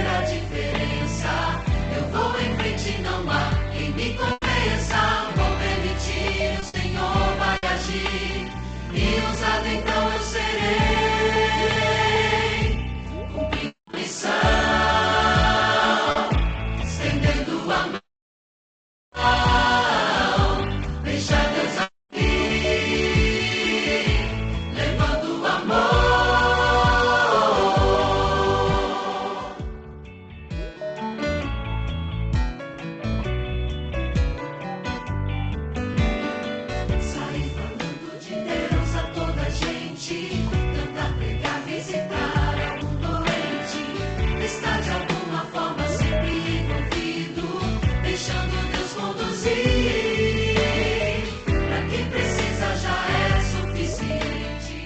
a diferença. Eu vou em frente, não há quem me convença. Vou permitir, o Senhor vai agir. E usado então eu serei. Cumprindo a missão, estendendo a mão. Deixa Deus agir, levando o amor. Sair falando de Deus a toda a gente, cantar, pregar, visitar algum doente, estar de alguma forma sempre envolvido, deixando Deus conduzir. Pra quem precisa já é suficiente.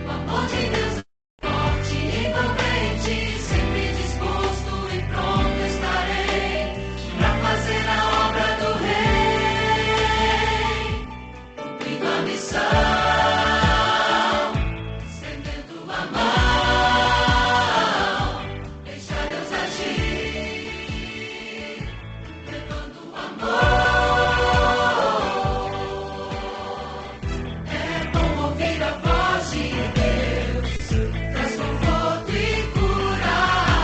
O amor de Deus é forte e envolvente, sempre disposto e pronto estarei pra fazer a obra do Rei. Cumprindo a missão, estendendo a mão, deixa Deus agir, levando o amor. É bom ouvir a voz de Deus, traz conforto e cura a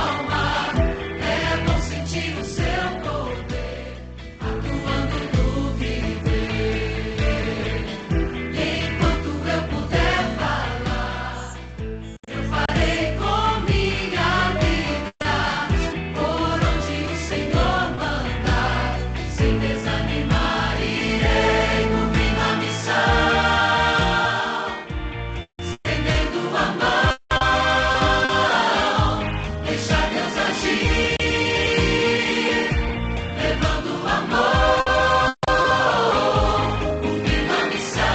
alma. É bom sentir o seu poder, atuando no viver. Enquanto eu puder falar, eu farei com minha vida, por onde o Senhor mandar. Sem desanimar, irei cumprindo a missão, estendendo a mão, deixa Deus agir, levando o amor. Cumprindo a missão,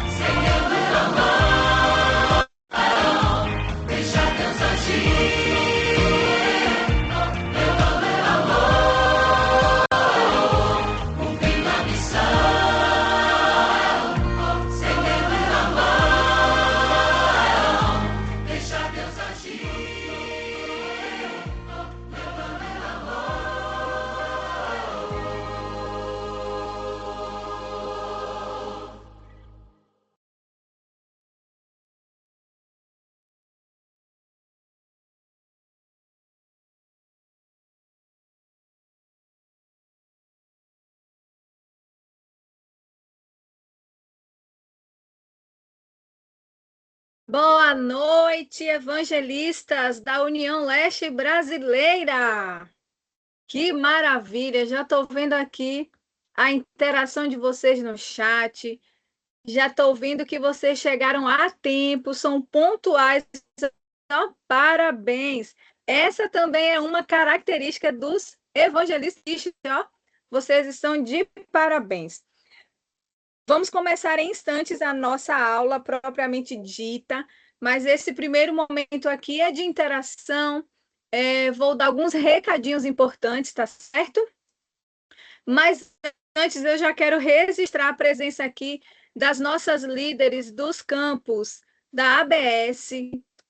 estendendo a mão, deixa Deus agir, levando o amor. Cumprindo a missão, estendendo a mão, deixa Deus agir, levando o amor. Boa noite, evangelistas da União Leste Brasileira. Que maravilha! Já estou vendo aqui a interação de vocês no chat. Já estou vendo que vocês chegaram a tempo, são pontuais. Ó, parabéns! Essa também é uma característica dos evangelistas, ó. Vocês estão de parabéns. Vamos começar em instantes a nossa aula propriamente dita, mas esse primeiro momento aqui é de interação. Vou dar alguns recadinhos importantes, tá certo? Mas antes eu já quero registrar a presença aqui das nossas líderes dos campos da ABS,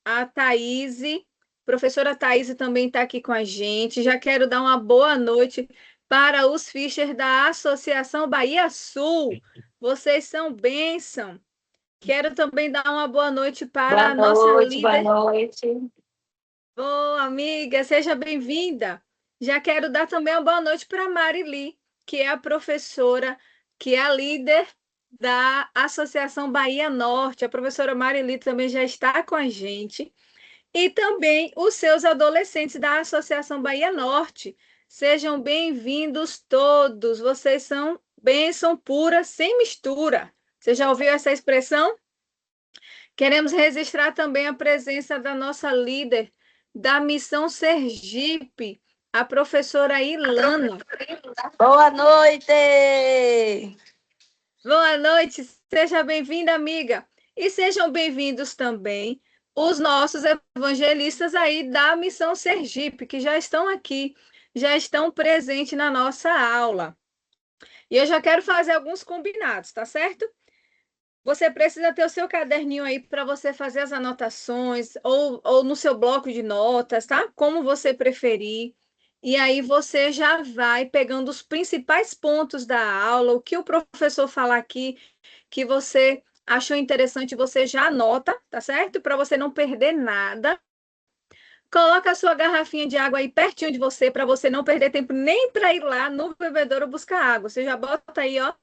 a Thaís, professora Thaís também está aqui com a gente. Já quero dar uma boa noite para os Fischer da Associação Bahia Sul. Vocês são bênção. Quero também dar uma boa noite para a nossa líder. Boa noite. Boa, amiga, seja bem-vinda. Já quero dar também uma boa noite para a Marili, que é a professora, que é a líder da Associação Bahia Norte. A professora Marili também já está com a gente. E também os seus adolescentes da Associação Bahia Norte. Sejam bem-vindos todos. Vocês são bênção pura, sem mistura. Você já ouviu essa expressão? Queremos registrar também a presença da nossa líder da Missão Sergipe, a professora Ilana. Boa noite! Boa noite, seja bem-vinda, amiga. E sejam bem-vindos também os nossos evangelistas aí da Missão Sergipe, que já estão aqui, já estão presentes na nossa aula. E eu já quero fazer alguns combinados, tá certo? Você precisa ter o seu caderninho aí para você fazer as anotações, ou no seu bloco de notas, tá? Como você preferir. E aí você já vai pegando os principais pontos da aula, o que o professor falar aqui, que você achou interessante, você já anota, tá certo? Para você não perder nada. Coloca a sua garrafinha de água aí pertinho de você, para você não perder tempo nem para ir lá no bebedouro buscar água. Você já bota aí, ó,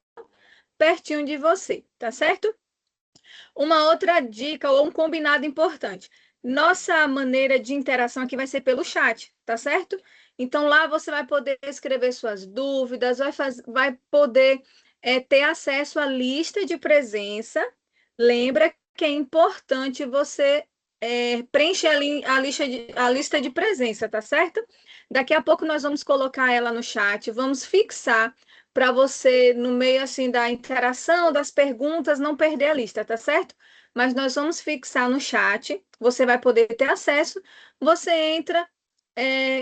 pertinho de você, tá certo? Uma outra dica ou um combinado importante. Nossa maneira de interação aqui vai ser pelo chat, tá certo? Então lá você vai poder escrever suas dúvidas, vai poder ter acesso à lista de presença. Lembra que é importante você preencher a lista de presença, tá certo? Daqui a pouco nós vamos colocar ela no chat, vamos fixar para você, no meio assim da interação, das perguntas, não perder a lista, tá certo? Mas nós vamos fixar no chat, você vai poder ter acesso, você entra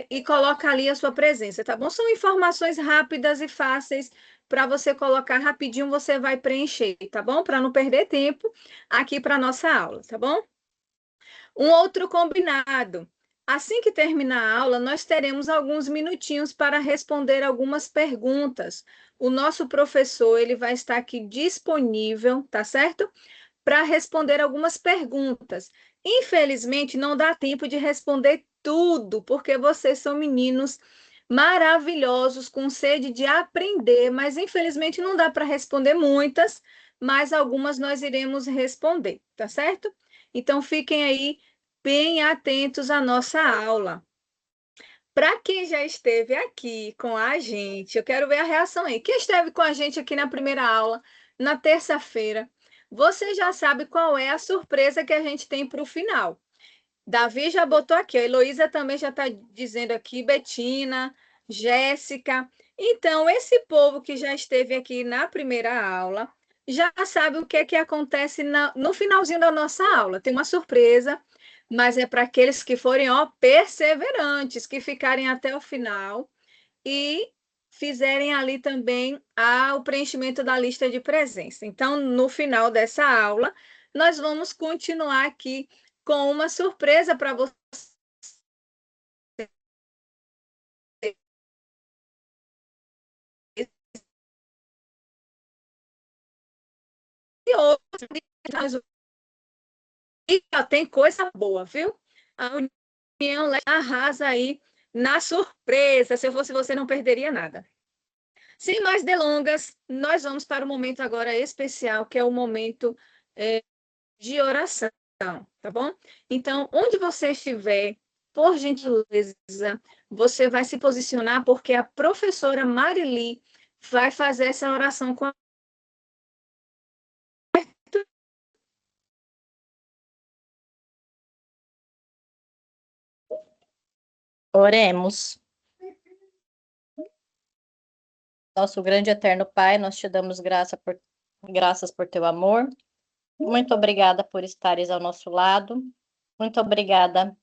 e coloca ali a sua presença, tá bom? São informações rápidas e fáceis para você colocar rapidinho, você vai preencher, tá bom? Para não perder tempo aqui para nossa aula, tá bom? Um outro combinado. Assim que terminar a aula, nós teremos alguns minutinhos para responder algumas perguntas. O nosso professor, ele vai estar aqui disponível, tá certo? Para responder algumas perguntas. Infelizmente, não dá tempo de responder tudo, porque vocês são meninos maravilhosos, com sede de aprender, mas infelizmente não dá para responder muitas, mas algumas nós iremos responder, tá certo? Então, fiquem aí bem atentos à nossa aula. Para quem já esteve aqui com a gente, eu quero ver a reação aí. Quem esteve com a gente aqui na primeira aula, na terça-feira, você já sabe qual é a surpresa que a gente tem para o final. Davi já botou aqui, a Heloísa também já está dizendo aqui, Betina, Jéssica. Então, esse povo que já esteve aqui na primeira aula já sabe o que é que acontece no finalzinho da nossa aula. Tem uma surpresa, mas é para aqueles que forem, ó, perseverantes, que ficarem até o final e fizerem ali também o preenchimento da lista de presença. Então, no final dessa aula, nós vamos continuar aqui com uma surpresa para você. E hoje tem coisa boa, viu? A União arrasa aí na surpresa. Se eu fosse você, não perderia nada. Sem mais delongas, nós vamos para o momento agora especial, que é o momento de oração, tá bom? Então, onde você estiver, por gentileza, você vai se posicionar, porque a professora Marili vai fazer essa oração com a... Oremos. Nosso grande e eterno Pai, nós te damos graças por teu amor. Muito obrigada por estares ao nosso lado. Muito obrigada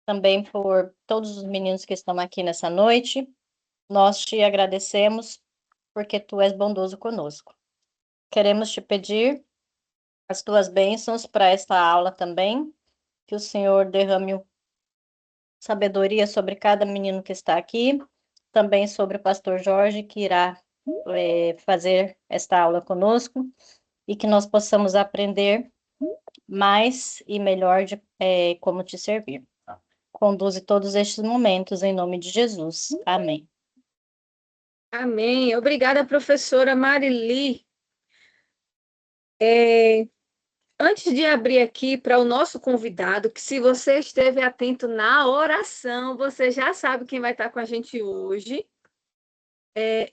também por todos os meninos que estão aqui nessa noite. Nós te agradecemos porque tu és bondoso conosco. Queremos te pedir as tuas bênçãos para esta aula também, que o Senhor derrame sabedoria sobre cada menino que está aqui, também sobre o pastor Jorge, que irá fazer esta aula conosco, e que nós possamos aprender mais e melhor de como te servir. Conduze todos estes momentos em nome de Jesus. Amém. Amém. Obrigada, professora Marili. Antes de abrir aqui para o nosso convidado, que se você esteve atento na oração, você já sabe quem vai estar com a gente hoje.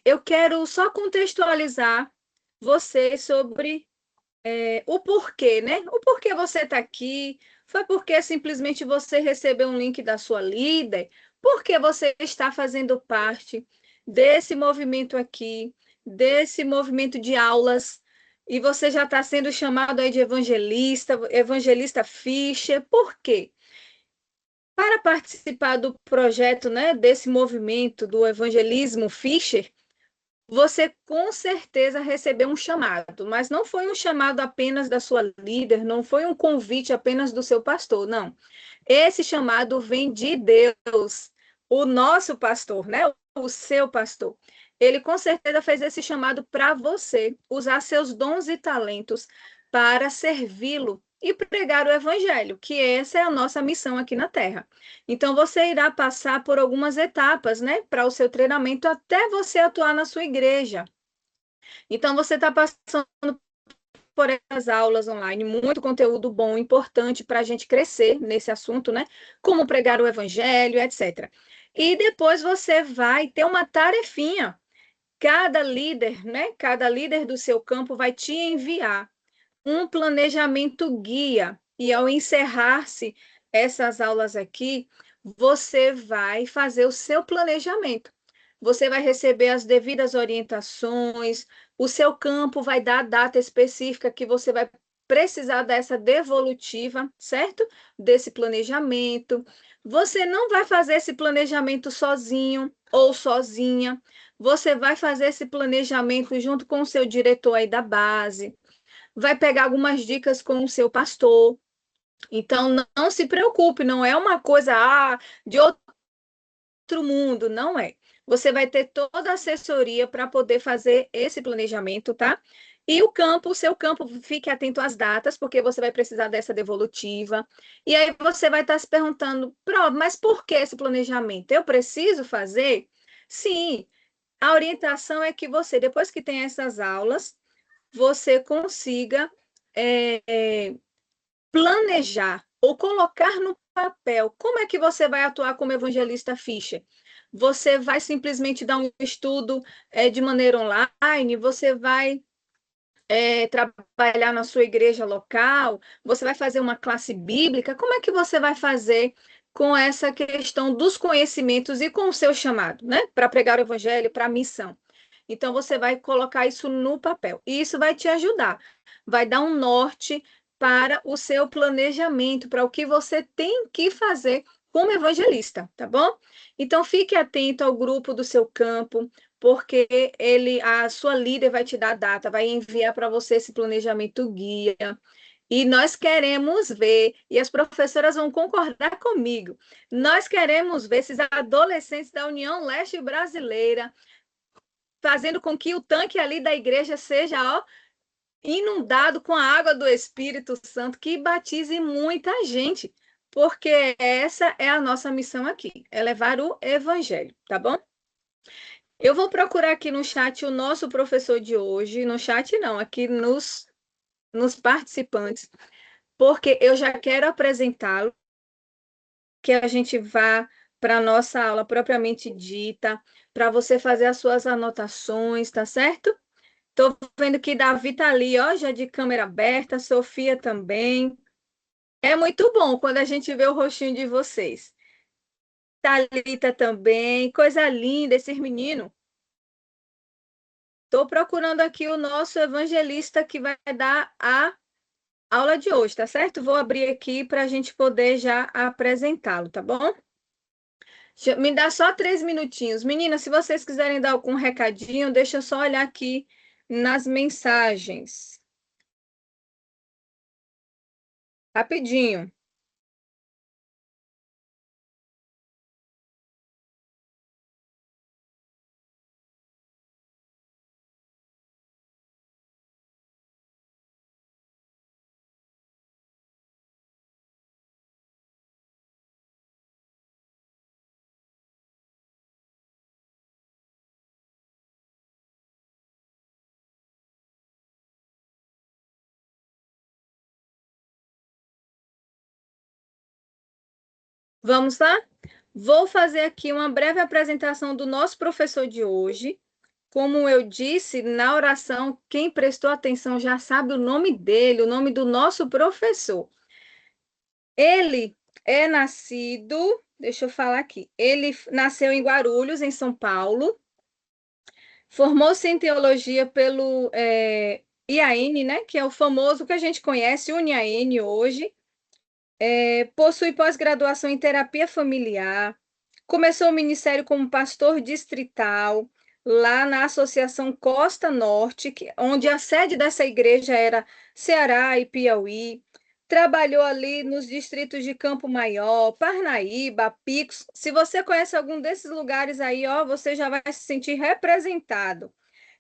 Eu quero só contextualizar você sobre o porquê, né? O porquê você está aqui. Foi porque simplesmente você recebeu um link da sua líder? Porque você está fazendo parte desse movimento aqui, desse movimento de aulas, e você já está sendo chamado aí de evangelista Fischer. Por quê? Para participar do projeto, né, desse movimento do evangelismo Fischer, você com certeza recebeu um chamado, mas não foi um chamado apenas da sua líder, não foi um convite apenas do seu pastor, não. Esse chamado vem de Deus, o nosso pastor, né? O seu pastor. Ele com certeza fez esse chamado para você usar seus dons e talentos para servi-lo e pregar o evangelho, que essa é a nossa missão aqui na Terra. Então você irá passar por algumas etapas, né, para o seu treinamento até você atuar na sua igreja. Então você está passando por essas aulas online, muito conteúdo bom, importante para a gente crescer nesse assunto, né? Como pregar o evangelho, etc. E depois você vai ter uma tarefinha. Cada líder, né? Cada líder do seu campo vai te enviar um planejamento guia. E ao encerrar-se essas aulas aqui, você vai fazer o seu planejamento. Você vai receber as devidas orientações, o seu campo vai dar a data específica que você vai precisar dessa devolutiva, certo? Desse planejamento. Você não vai fazer esse planejamento sozinho ou sozinha. Você vai fazer esse planejamento junto com o seu diretor aí da base, vai pegar algumas dicas com o seu pastor. Então, não se preocupe, não é uma coisa de outro mundo, não é. Você vai ter toda a assessoria para poder fazer esse planejamento, tá? E o seu campo, fique atento às datas, porque você vai precisar dessa devolutiva. E aí você vai estar se perguntando, mas por que esse planejamento? Eu preciso fazer? Sim, a orientação é que você, depois que tem essas aulas, você consiga planejar ou colocar no papel como é que você vai atuar como evangelista Fischer. Você vai simplesmente dar um estudo de maneira online, você vai trabalhar na sua igreja local, você vai fazer uma classe bíblica, como é que você vai fazer com essa questão dos conhecimentos e com o seu chamado, né? Para pregar o evangelho, para a missão. Então, você vai colocar isso no papel. E isso vai te ajudar. Vai dar um norte para o seu planejamento, para o que você tem que fazer como evangelista, tá bom? Então, fique atento ao grupo do seu campo, porque a sua líder vai te dar a data, vai enviar para você esse planejamento guia. E nós queremos ver, e as professoras vão concordar comigo, nós queremos ver esses adolescentes da União Leste Brasileira fazendo com que o tanque ali da igreja seja, inundado com a água do Espírito Santo, que batize muita gente, porque essa é a nossa missão aqui, é levar o evangelho, tá bom? Eu vou procurar aqui no chat o nosso professor de hoje, no chat não, aqui nos participantes, porque eu já quero apresentá-lo, que a gente vá para a nossa aula propriamente dita, para você fazer as suas anotações, tá certo? Estou vendo que Davi está ali, ó, já de câmera aberta, Sofia também. É muito bom quando a gente vê o rostinho de vocês. Thalita também, coisa linda esses meninos. Estou procurando aqui o nosso evangelista que vai dar a aula de hoje, tá certo? Vou abrir aqui para a gente poder já apresentá-lo, tá bom? Me dá só 3 minutinhos. Meninas, se vocês quiserem dar algum recadinho, deixa eu só olhar aqui nas mensagens. Rapidinho. Vamos lá? Vou fazer aqui uma breve apresentação do nosso professor de hoje. Como eu disse na oração, quem prestou atenção já sabe o nome dele, o nome do nosso professor. Ele é nascido, deixa eu falar aqui, ele nasceu em Guarulhos, em São Paulo, formou-se em teologia pelo IAN, né, que é o famoso que a gente conhece, UniAN hoje, possui pós-graduação em terapia familiar, começou o ministério como pastor distrital, lá na Associação Costa Norte, onde a sede dessa igreja era Ceará e Piauí. Trabalhou ali nos distritos de Campo Maior, Parnaíba, Picos. Se você conhece algum desses lugares aí, ó, você já vai se sentir representado.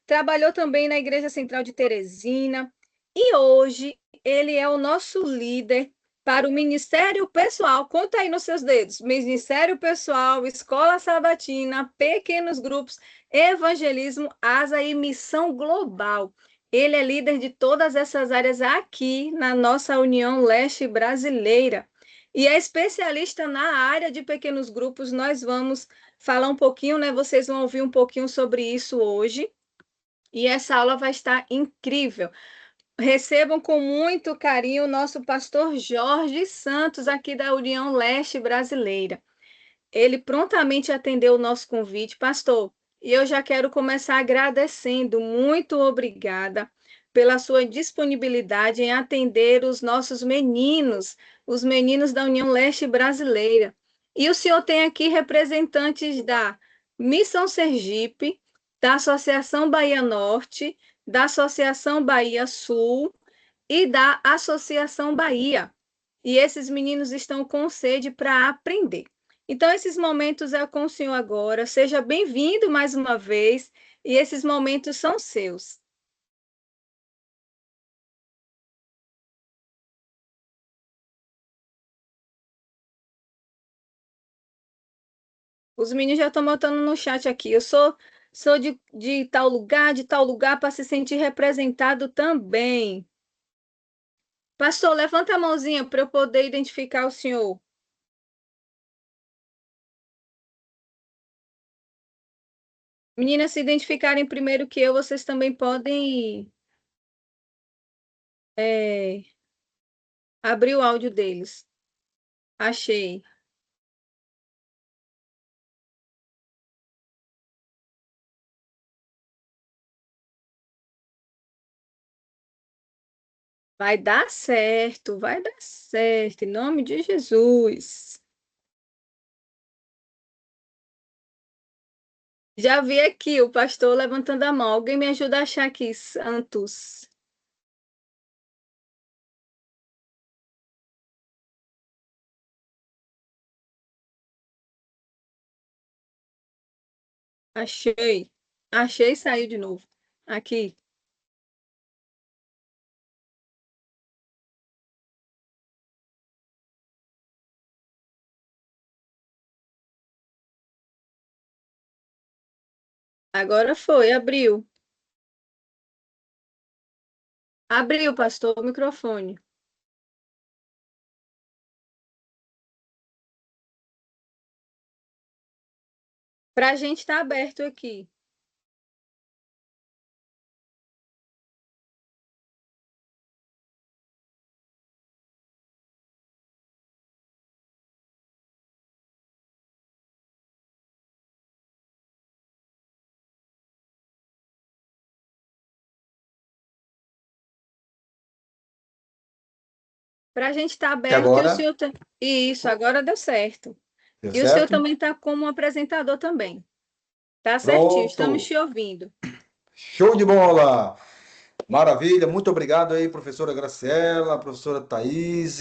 Trabalhou também na Igreja Central de Teresina e hoje ele é o nosso líder para o Ministério Pessoal. Conta aí nos seus dedos: Ministério Pessoal, Escola Sabatina, pequenos grupos, evangelismo, asa e missão global. Ele é líder de todas essas áreas aqui na nossa União Leste Brasileira e é especialista na área de pequenos grupos. Nós vamos falar um pouquinho, né? Vocês vão ouvir um pouquinho sobre isso hoje. E essa aula vai estar incrível. Recebam com muito carinho o nosso pastor Jorge Santos, aqui da União Leste Brasileira. Ele prontamente atendeu o nosso convite, pastor. E eu já quero começar agradecendo. Muito obrigada pela sua disponibilidade em atender os nossos meninos, os meninos da União Leste Brasileira. E o senhor tem aqui representantes da Missão Sergipe, da Associação Bahia Norte, da Associação Bahia Sul e da Associação Bahia. E esses meninos estão com sede para aprender. Então, esses momentos é com o senhor agora. Seja bem-vindo mais uma vez, e esses momentos são seus. Os meninos já estão botando no chat aqui. Eu sou de tal lugar, para se sentir representado também. Pastor, levanta a mãozinha para eu poder identificar o senhor. Meninas, se identificarem primeiro que eu, vocês também podem abrir o áudio deles. Achei. Vai dar certo, em nome de Jesus. Já vi aqui o pastor levantando a mão. Alguém me ajuda a achar aqui, Santos. Achei. Achei e saiu de novo. Aqui. Agora foi, abriu. Abriu, pastor, o microfone. Para a gente está aberto aqui. Para a gente está E aberto e o agora, senhor. Isso, agora deu certo. deu E o senhor certo? também está como apresentador também. Tá certinho, estamos Pronto. te ouvindo. Show de bola! Maravilha, muito obrigado aí, professora Graciela, professora Thaís.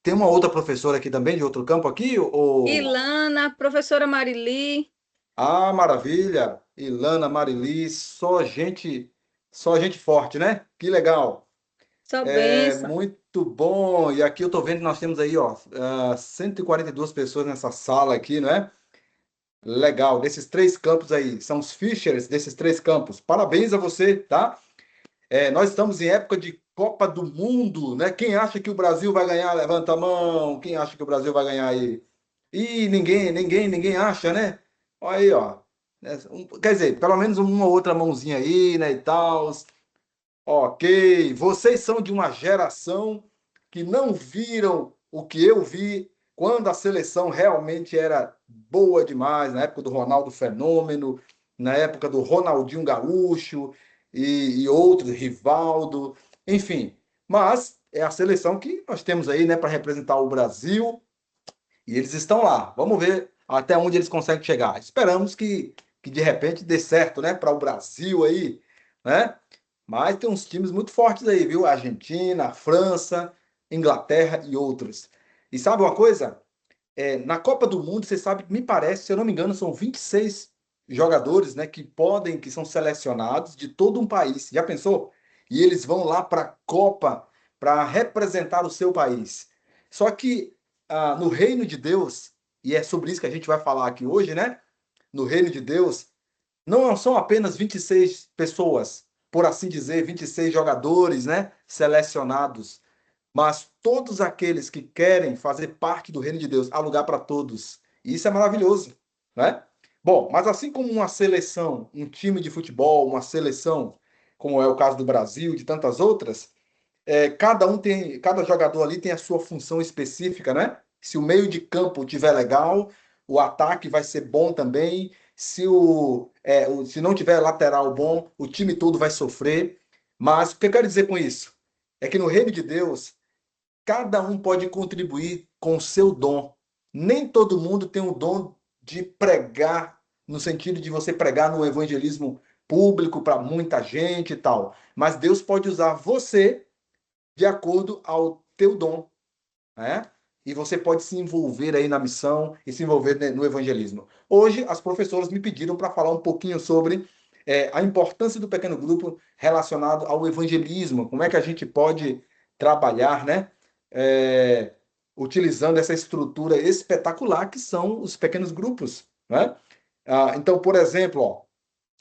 Tem uma outra professora aqui também, de outro campo aqui? Ilana, professora Marili, Ah, maravilha! Ilana, Marili, só gente forte, né? Que legal! sua É bênção. muito bom. E aqui eu tô vendo que nós temos aí, ó, 142 pessoas nessa sala aqui, não é? Legal, desses três campos aí, são os Fishers desses três campos. Parabéns a você, tá? Nós estamos em época de Copa do Mundo, né? Quem acha que o Brasil vai ganhar, levanta a mão. Quem acha que o Brasil vai ganhar aí? E ninguém acha, né? Olha aí, ó. Quer dizer, pelo menos uma outra mãozinha aí, né, e tal. Ok, vocês são de uma geração que não viram o que eu vi quando a seleção realmente era boa demais, na época do Ronaldo Fenômeno, na época do Ronaldinho Gaúcho e outros, Rivaldo, enfim. Mas é a seleção que nós temos aí, né, para representar o Brasil e eles estão lá. Vamos ver até onde eles conseguem chegar. Esperamos que que de repente dê certo, né? Para o Brasil aí, né? Mas tem uns times muito fortes aí, viu? Argentina, França, Inglaterra e outros. E sabe uma coisa? Na Copa do Mundo, você sabe, me parece, se eu não me engano, são 26 jogadores, né, que são selecionados de todo um país. Já pensou? E eles vão lá para a Copa para representar o seu país. Só que no reino de Deus, e é sobre isso que a gente vai falar aqui hoje, né? No reino de Deus, não são apenas 26 pessoas, por assim dizer, 26 jogadores, né, selecionados, mas todos aqueles que querem fazer parte do reino de Deus, há lugar para todos. E isso é maravilhoso, né? Bom, mas assim como uma seleção, um time de futebol, uma seleção, como é o caso do Brasil e de tantas outras, cada jogador ali tem a sua função específica, né? Se o meio de campo tiver legal, o ataque vai ser bom também. Se não tiver lateral bom, o time todo vai sofrer. Mas o que eu quero dizer com isso? É que no reino de Deus, cada um pode contribuir com o seu dom. Nem todo mundo tem o dom de pregar, no sentido de você pregar no evangelismo público para muita gente e tal. Mas Deus pode usar você de acordo ao teu dom, né? E você pode se envolver aí na missão e se envolver no evangelismo. Hoje, as professoras me pediram para falar um pouquinho sobre a importância do pequeno grupo relacionado ao evangelismo, como é que a gente pode trabalhar, né? É, utilizando essa estrutura espetacular que são os pequenos grupos, né? Então, por exemplo, ó,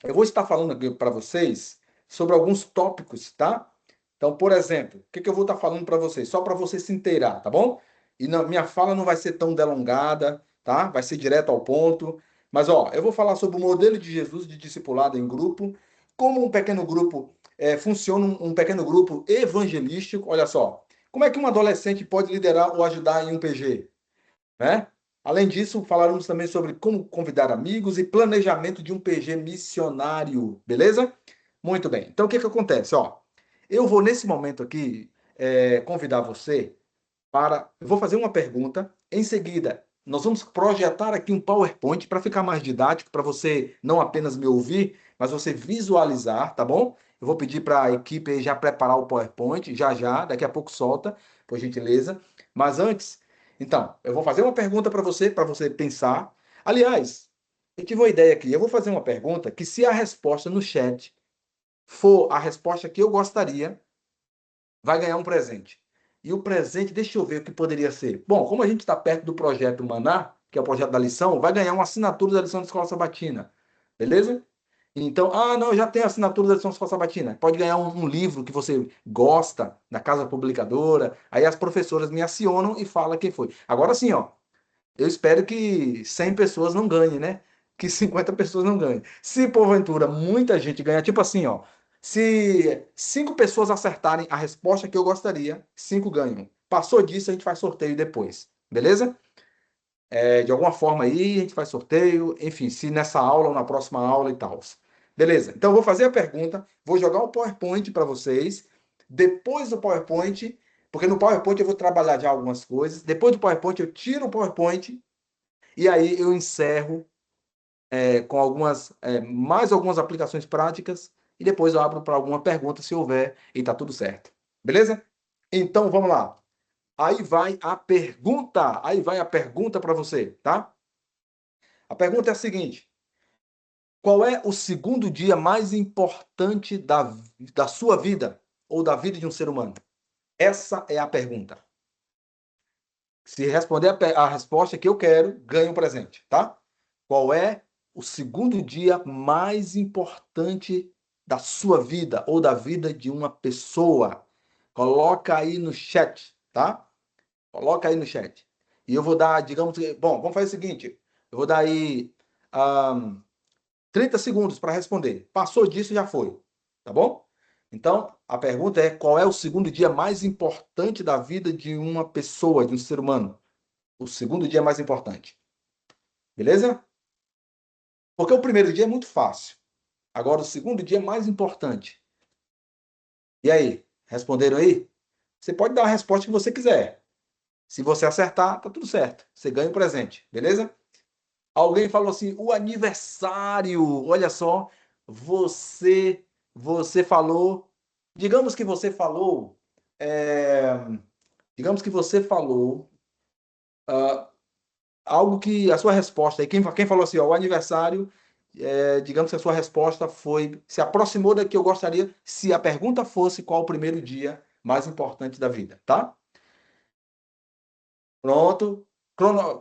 eu vou estar falando aqui para vocês sobre alguns tópicos, tá? Então, por exemplo, o que que eu vou estar falando para vocês? Só para você se inteirar, tá bom? E minha fala não vai ser tão delongada, tá? Vai ser direto ao ponto. Mas, ó, eu vou falar sobre o modelo de Jesus de discipulado em grupo, como um pequeno grupo funciona, um pequeno grupo evangelístico. Olha só, como é que um adolescente pode liderar ou ajudar em um PG, né? Além disso, falaremos também sobre como convidar amigos e planejamento de um PG missionário, beleza? Muito bem. Então, o que que acontece? Ó, eu vou, nesse momento aqui, convidar você para. Eu vou fazer uma pergunta. Em seguida, nós vamos projetar aqui um PowerPoint para ficar mais didático, para você não apenas me ouvir, mas você visualizar, tá bom? Eu vou pedir para a equipe aí já preparar o PowerPoint, já, daqui a pouco solta, por gentileza. Mas antes, então, eu vou fazer uma pergunta para você pensar. Aliás, eu tive uma ideia aqui. Eu vou fazer uma pergunta que, se a resposta no chat for a resposta que eu gostaria, vai ganhar um presente. E o presente, deixa eu ver o que poderia ser. Bom, como a gente está perto do projeto Maná, que é o projeto da lição, vai ganhar uma assinatura da lição da Escola Sabatina. Beleza? Então, não, eu já tenho a assinatura da lição da Escola Sabatina. Pode ganhar um livro que você gosta, da casa publicadora. Aí as professoras me acionam e falam quem foi. Agora sim, ó. Eu espero que 100 pessoas não ganhem, né? Que 50 pessoas não ganhem. Se porventura muita gente ganhar, tipo assim, ó. Se 5 pessoas acertarem a resposta que eu gostaria, 5 ganham. Passou disso, a gente faz sorteio depois. Beleza? De alguma forma aí, a gente faz sorteio. Enfim, se nessa aula ou na próxima aula e tal. Beleza? Então, eu vou fazer a pergunta, vou jogar o PowerPoint para vocês. Depois do PowerPoint, porque no PowerPoint eu vou trabalhar já algumas coisas. Depois do PowerPoint, eu tiro o PowerPoint e aí eu encerro com mais algumas aplicações práticas e depois eu abro para alguma pergunta se houver e tá tudo certo. Beleza? Então vamos lá. Aí vai a pergunta. Aí vai a pergunta para você, tá? A pergunta é a seguinte: qual é o segundo dia mais importante da sua vida ou da vida de um ser humano? Essa é a pergunta. Se responder a resposta que eu quero, ganho um presente, tá? Qual é o segundo dia mais importante da sua vida ou da vida de uma pessoa? Coloca aí no chat, tá? Coloca aí no chat. E eu vou dar, digamos, bom, vamos fazer o seguinte, eu vou dar aí 30 segundos para responder. Passou disso, já foi, tá bom? Então, a pergunta é: qual é o segundo dia mais importante da vida de uma pessoa, de um ser humano? O segundo dia mais importante. Beleza? Porque o primeiro dia é muito fácil. Agora, o segundo dia é mais importante. E aí? Responderam aí? Você pode dar a resposta que você quiser. Se você acertar, tá tudo certo. Você ganha o presente. Beleza? Alguém falou assim, o aniversário. Olha só, você, você falou, digamos que você falou, é, digamos que você falou algo que a sua resposta, e quem falou assim, ó, o aniversário, digamos que a sua resposta foi, se aproximou da que eu gostaria, se a pergunta fosse qual o primeiro dia mais importante da vida, tá? Pronto.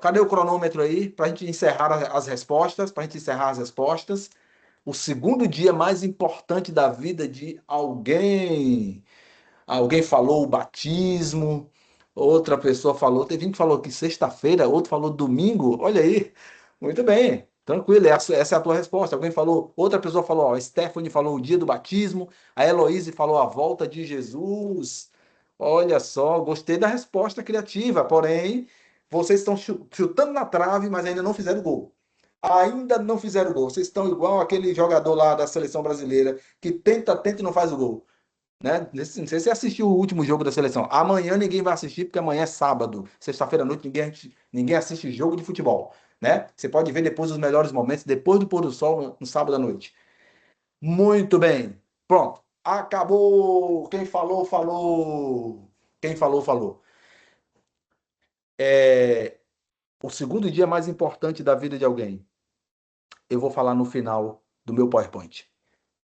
Cadê o cronômetro aí? Para a gente encerrar as respostas, para a gente encerrar as respostas. O segundo dia mais importante da vida de alguém. Alguém falou o batismo, outra pessoa falou, teve um que falou que sexta-feira, outro falou domingo. Olha aí, muito bem, tranquilo, essa é a tua resposta. Alguém falou, outra pessoa falou, ó, a Stephanie falou o dia do batismo, a Heloíse falou a volta de Jesus. Olha só, gostei da resposta criativa, porém, vocês estão chutando na trave, mas ainda não fizeram gol. Ainda não fizeram gol. Vocês estão igual aquele jogador lá da seleção brasileira que tenta, tenta e não faz o gol, né? Não sei se você assistiu o último jogo da seleção. Amanhã ninguém vai assistir, porque amanhã é sábado. Sexta-feira à noite ninguém assiste jogo de futebol, né? Você pode ver depois os melhores momentos, depois do pôr do sol, no sábado à noite. Muito bem. Pronto. Acabou. Quem falou, falou. Quem falou, falou. É, o segundo dia mais importante da vida de alguém. Eu vou falar no final do meu PowerPoint.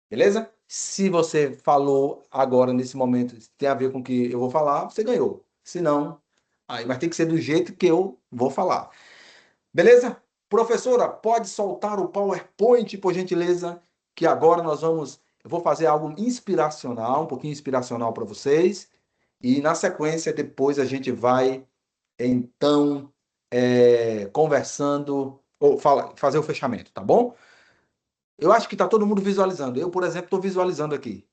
Beleza? Se você falou agora, nesse momento, tem a ver com o que eu vou falar, você ganhou. Se não, aí vai ter que ser do jeito que eu vou falar. Beleza? Professora, pode soltar o PowerPoint, por gentileza, que agora eu vou fazer algo inspiracional, um pouquinho inspiracional para vocês, e na sequência, depois a gente vai, então, conversando, ou fazer o fechamento, tá bom? Eu acho que está todo mundo visualizando. Eu, por exemplo, estou visualizando aqui,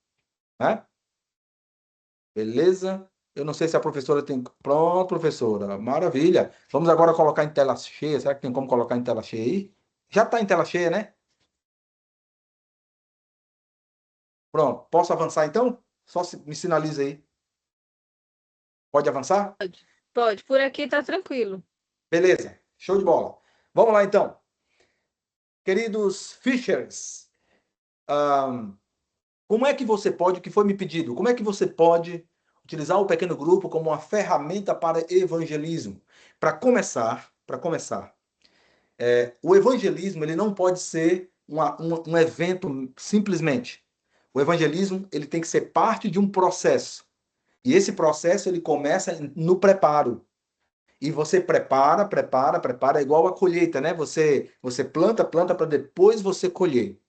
né? Beleza? Eu não sei se a professora tem. Pronto, professora. Maravilha. Vamos agora colocar em tela cheia. Será que tem como colocar em tela cheia aí? Já está em tela cheia, né? Pronto. Posso avançar então? Só me sinaliza aí. Pode avançar? Pode, por aqui tá tranquilo. Beleza. Show de bola. Vamos lá então. Queridos Fishers, como é que você pode, o que foi me pedido, como é que você pode utilizar o pequeno grupo como uma ferramenta para evangelismo? Para começar, o evangelismo ele não pode ser um evento simplesmente. O evangelismo ele tem que ser parte de um processo. E esse processo ele começa no preparo. E você prepara, igual a colheita, né? Você planta para depois você colher.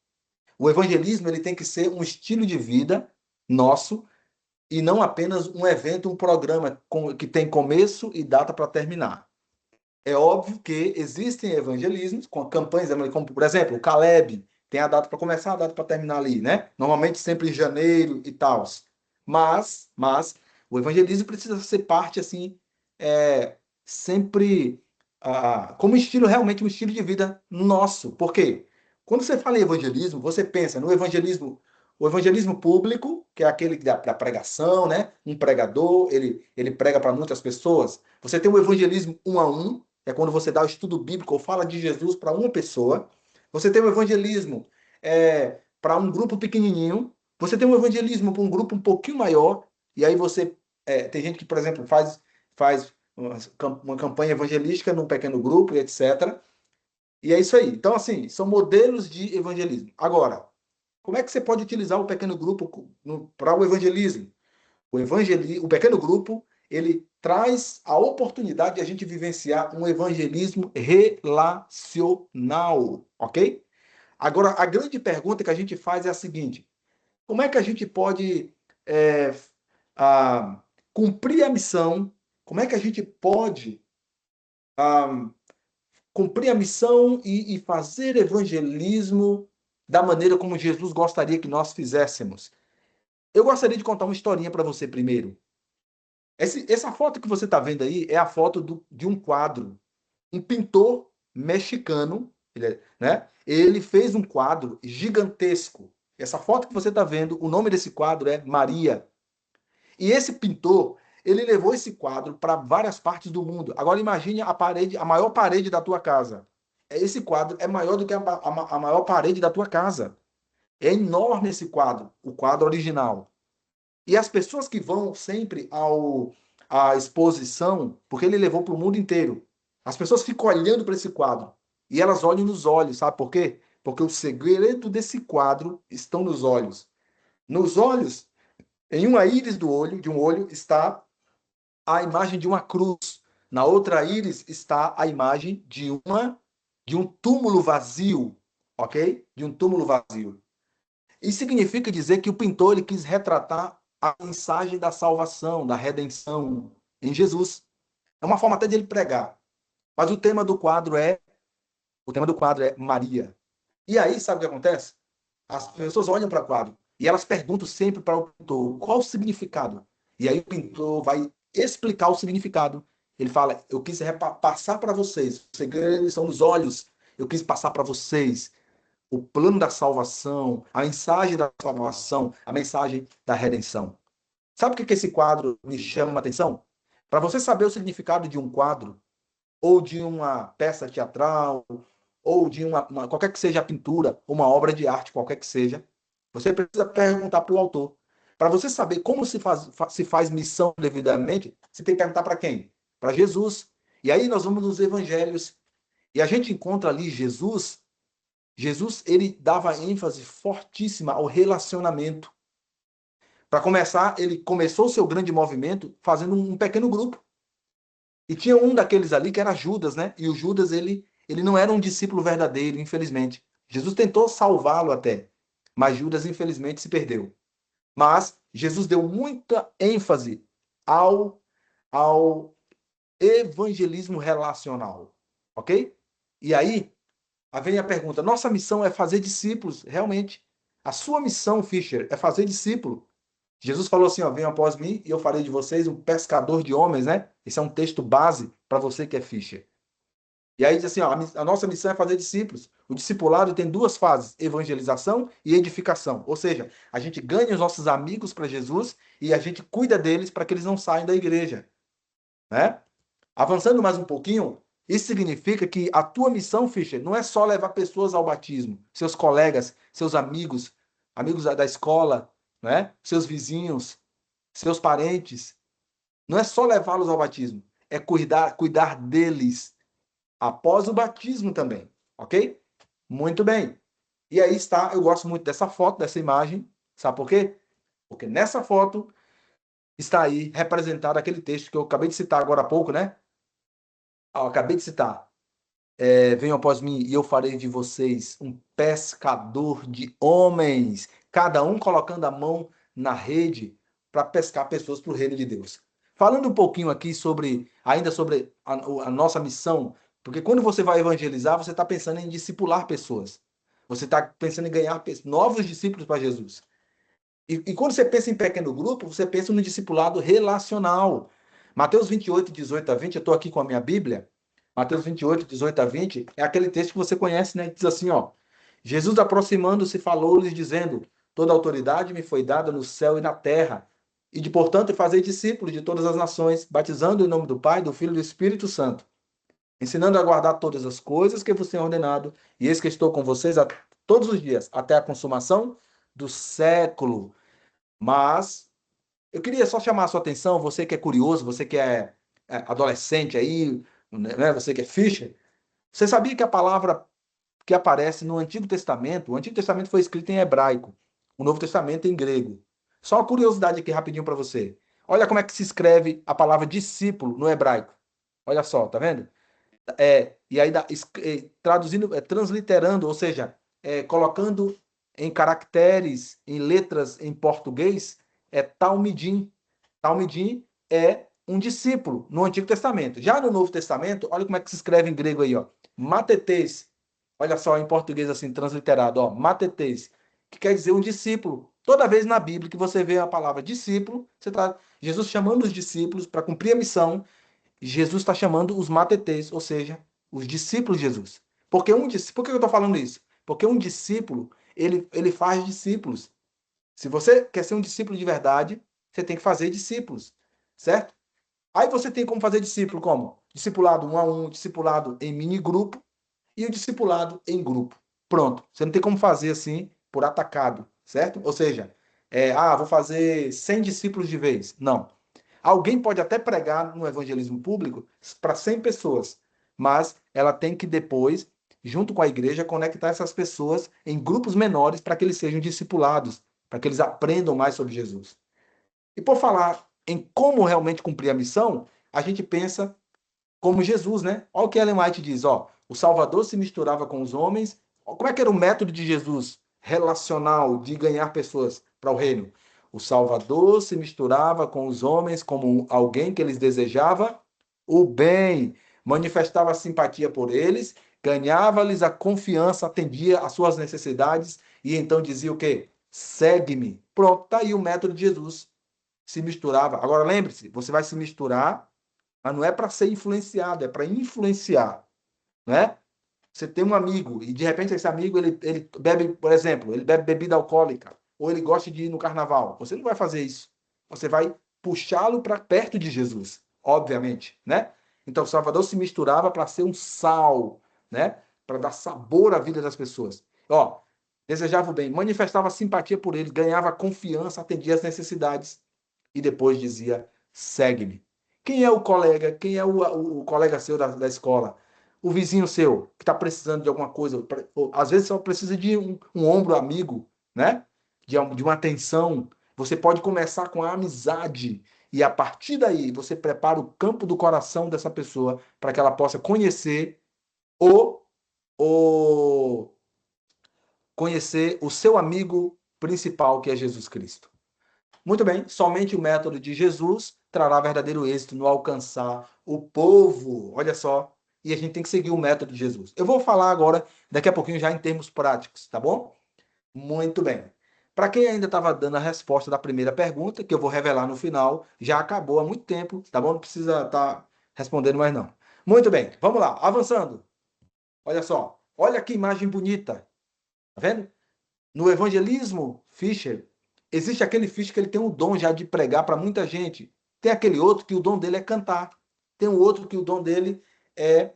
O evangelismo ele tem que ser um estilo de vida nosso e não apenas um evento, um programa que tem começo e data para terminar. É óbvio que existem evangelismos com campanhas, como por exemplo, o Caleb tem a data para começar, a data para terminar ali, né? Normalmente sempre em janeiro e tal. Mas o evangelismo precisa ser parte assim, sempre como estilo, realmente um estilo de vida nosso. Por quê? Quando você fala em evangelismo, você pensa no evangelismo, o evangelismo público, que é aquele da pregação, né? Um pregador, ele prega para muitas pessoas. Você tem o evangelismo um a um, é quando você dá o estudo bíblico ou fala de Jesus para uma pessoa. Você tem o evangelismo para um grupo pequenininho. Você tem o evangelismo para um grupo um pouquinho maior. E aí tem gente que, por exemplo, faz uma campanha evangelística num pequeno grupo, e etc. E é isso aí. Então, assim, são modelos de evangelismo. Agora, como é que você pode utilizar o pequeno grupo para o evangelismo? O pequeno grupo, ele traz a oportunidade de a gente vivenciar um evangelismo relacional, ok? Agora, a grande pergunta que a gente faz é a seguinte: como é que a gente pode é, cumprir a missão? Como é que a gente pode cumprir a missão e fazer evangelismo da maneira como Jesus gostaria que nós fizéssemos? Eu gostaria de contar uma historinha para você primeiro. Essa foto que você está vendo aí é a foto de um quadro. Um pintor mexicano, ele fez um quadro gigantesco. Essa foto que você está vendo, o nome desse quadro é Maria. E esse pintor, ele levou esse quadro para várias partes do mundo. Agora imagine a maior parede da tua casa. esse quadro é maior do que a maior parede da tua casa. É enorme esse quadro, o quadro original. E as pessoas que vão sempre à exposição, porque ele levou para o mundo inteiro, as pessoas ficam olhando para esse quadro. E elas olham nos olhos, sabe por quê? Porque o segredo desse quadro estão nos olhos. Nos olhos, em uma íris do olho, de um olho, está a imagem de uma cruz. Na outra íris está a imagem de um túmulo vazio, ok? De um túmulo vazio. Isso significa dizer que o pintor ele quis retratar a mensagem da salvação, da redenção em Jesus. É uma forma até de ele pregar. Mas o tema do quadro é Maria. E aí, sabe o que acontece? As pessoas olham para o quadro e elas perguntam sempre para o pintor qual o significado. E aí o pintor vai explicar o significado. Ele fala: eu quis passar para vocês, os segredos são nos olhos. Eu quis passar para vocês o plano da salvação, a mensagem da salvação, a mensagem da redenção. Sabe o que esse quadro me chama a atenção? Para você saber o significado de um quadro, ou de uma peça teatral, ou de qualquer que seja a pintura, uma obra de arte, qualquer que seja, você precisa perguntar para o autor. Para você saber como se faz missão devidamente, você tem que perguntar para quem? Para Jesus. E aí nós vamos nos evangelhos. E a gente encontra ali Jesus. Jesus, ele dava ênfase fortíssima ao relacionamento. Para começar, ele começou o seu grande movimento fazendo um pequeno grupo. E tinha um daqueles ali que era Judas, né? E o Judas, ele não era um discípulo verdadeiro, infelizmente. Jesus tentou salvá-lo até, mas Judas, infelizmente, se perdeu. Mas Jesus deu muita ênfase ao evangelismo relacional, ok? E aí, vem a pergunta, nossa missão é fazer discípulos, realmente. A sua missão, Fischer, é fazer discípulo. Jesus falou assim, ó, venham após mim e eu farei de vocês um pescador de homens, né? Esse é um texto base para você que é Fischer. E aí diz assim, ó, a nossa missão é fazer discípulos. O discipulado tem duas fases, evangelização e edificação. Ou seja, a gente ganha os nossos amigos para Jesus e a gente cuida deles para que eles não saiam da igreja, né? Avançando mais um pouquinho, isso significa que a tua missão, Fischer, não é só levar pessoas ao batismo, seus colegas, seus amigos, amigos da escola, né? Seus vizinhos, seus parentes. Não é só levá-los ao batismo, é cuidar deles após o batismo também, ok? Muito bem. E aí está, eu gosto muito dessa foto, dessa imagem, sabe por quê? Porque nessa foto está aí representado aquele texto que eu acabei de citar agora há pouco, né? Eu acabei de citar. Venham após mim e eu farei de vocês um pescador de homens, cada um colocando a mão na rede para pescar pessoas para o reino de Deus. Falando um pouquinho aqui ainda sobre a nossa missão, porque quando você vai evangelizar, você está pensando em discipular pessoas. Você está pensando em ganhar novos discípulos para Jesus. E quando você pensa em pequeno grupo, você pensa no discipulado relacional. Mateus 28, 18 a 20, eu estou aqui com a minha Bíblia. Mateus 28, 18 a 20, é aquele texto que você conhece, né? Diz assim, ó. Jesus aproximando-se falou-lhes dizendo, toda autoridade me foi dada no céu e na terra, e de portanto fazer discípulos de todas as nações, batizando em nome do Pai, do Filho e do Espírito Santo, ensinando a guardar todas as coisas que vos tenho ordenado, e eis que estou com vocês todos os dias, até a consumação do século. Mas eu queria só chamar a sua atenção, você que é curioso, você que é adolescente aí, né, você que é Fischer, você sabia que a palavra que aparece no Antigo Testamento, o Antigo Testamento foi escrito em hebraico, o Novo Testamento em grego. Só uma curiosidade aqui rapidinho para você. Olha como é que se escreve a palavra discípulo no hebraico. Olha só, tá vendo? E aí traduzindo, transliterando, ou seja, colocando em caracteres, em letras em português, é Talmidim. Talmidim é um discípulo no Antigo Testamento. Já no Novo Testamento, olha como é que se escreve em grego aí, ó. Matetes. Olha só em português assim, transliterado, ó. Matetes, que quer dizer um discípulo. Toda vez na Bíblia que você vê a palavra discípulo, você tá Jesus chamando os discípulos para cumprir a missão. Jesus está chamando os matetes, ou seja, os discípulos de Jesus. Por que eu estou falando isso? Porque um discípulo, ele faz discípulos. Se você quer ser um discípulo de verdade, você tem que fazer discípulos, certo? Aí você tem como fazer discípulo como? Discipulado um a um, discipulado em mini grupo e o discipulado em grupo. Pronto. Você não tem como fazer assim por atacado, certo? Ou seja, vou fazer 100 discípulos de vez. Não. Alguém pode até pregar no evangelismo público para 100 pessoas, mas ela tem que depois, junto com a igreja, conectar essas pessoas em grupos menores para que eles sejam discipulados, para que eles aprendam mais sobre Jesus. E por falar em como realmente cumprir a missão, a gente pensa como Jesus, né? Olha o que Ellen White diz, ó, o Salvador se misturava com os homens. Como é que era o método de Jesus relacional de ganhar pessoas para o reino? O Salvador se misturava com os homens como alguém que eles desejava o bem, manifestava simpatia por eles, ganhava-lhes a confiança, atendia às suas necessidades e então dizia o quê? Segue-me. Pronto, tá aí o método de Jesus. Se misturava. Agora lembre-se, você vai se misturar, mas não é para ser influenciado, é para influenciar, né? Você tem um amigo e de repente esse amigo ele bebe, por exemplo, ele bebe bebida alcoólica ou ele gosta de ir no carnaval. Você não vai fazer isso. Você vai puxá-lo para perto de Jesus, obviamente, né? Então Salvador se misturava para ser um sal, né? Para dar sabor à vida das pessoas. Ó, desejava o bem, manifestava simpatia por ele, ganhava confiança, atendia às necessidades e depois dizia: segue-me. Quem é o colega? Quem é o colega seu da escola? O vizinho seu que está precisando de alguma coisa, ou, às vezes só precisa de um ombro amigo, né? De uma atenção. Você pode começar com a amizade e a partir daí você prepara o campo do coração dessa pessoa para que ela possa o, o conhecer o seu amigo principal, que é Jesus Cristo. Muito bem, somente o método de Jesus trará verdadeiro êxito no alcançar o povo. Olha só, e a gente tem que seguir o método de Jesus. Eu vou falar agora, daqui a pouquinho, já em termos práticos, tá bom? Muito bem. Para quem ainda estava dando a resposta da primeira pergunta, que eu vou revelar no final, já acabou há muito tempo, tá bom? Não precisa estar respondendo mais não. Muito bem, vamos lá, avançando. Olha só, olha que imagem bonita, tá vendo? No evangelismo Fischer, existe aquele Fischer que ele tem o dom já de pregar para muita gente. Tem aquele outro que o dom dele é cantar. Tem um outro que o dom dele é,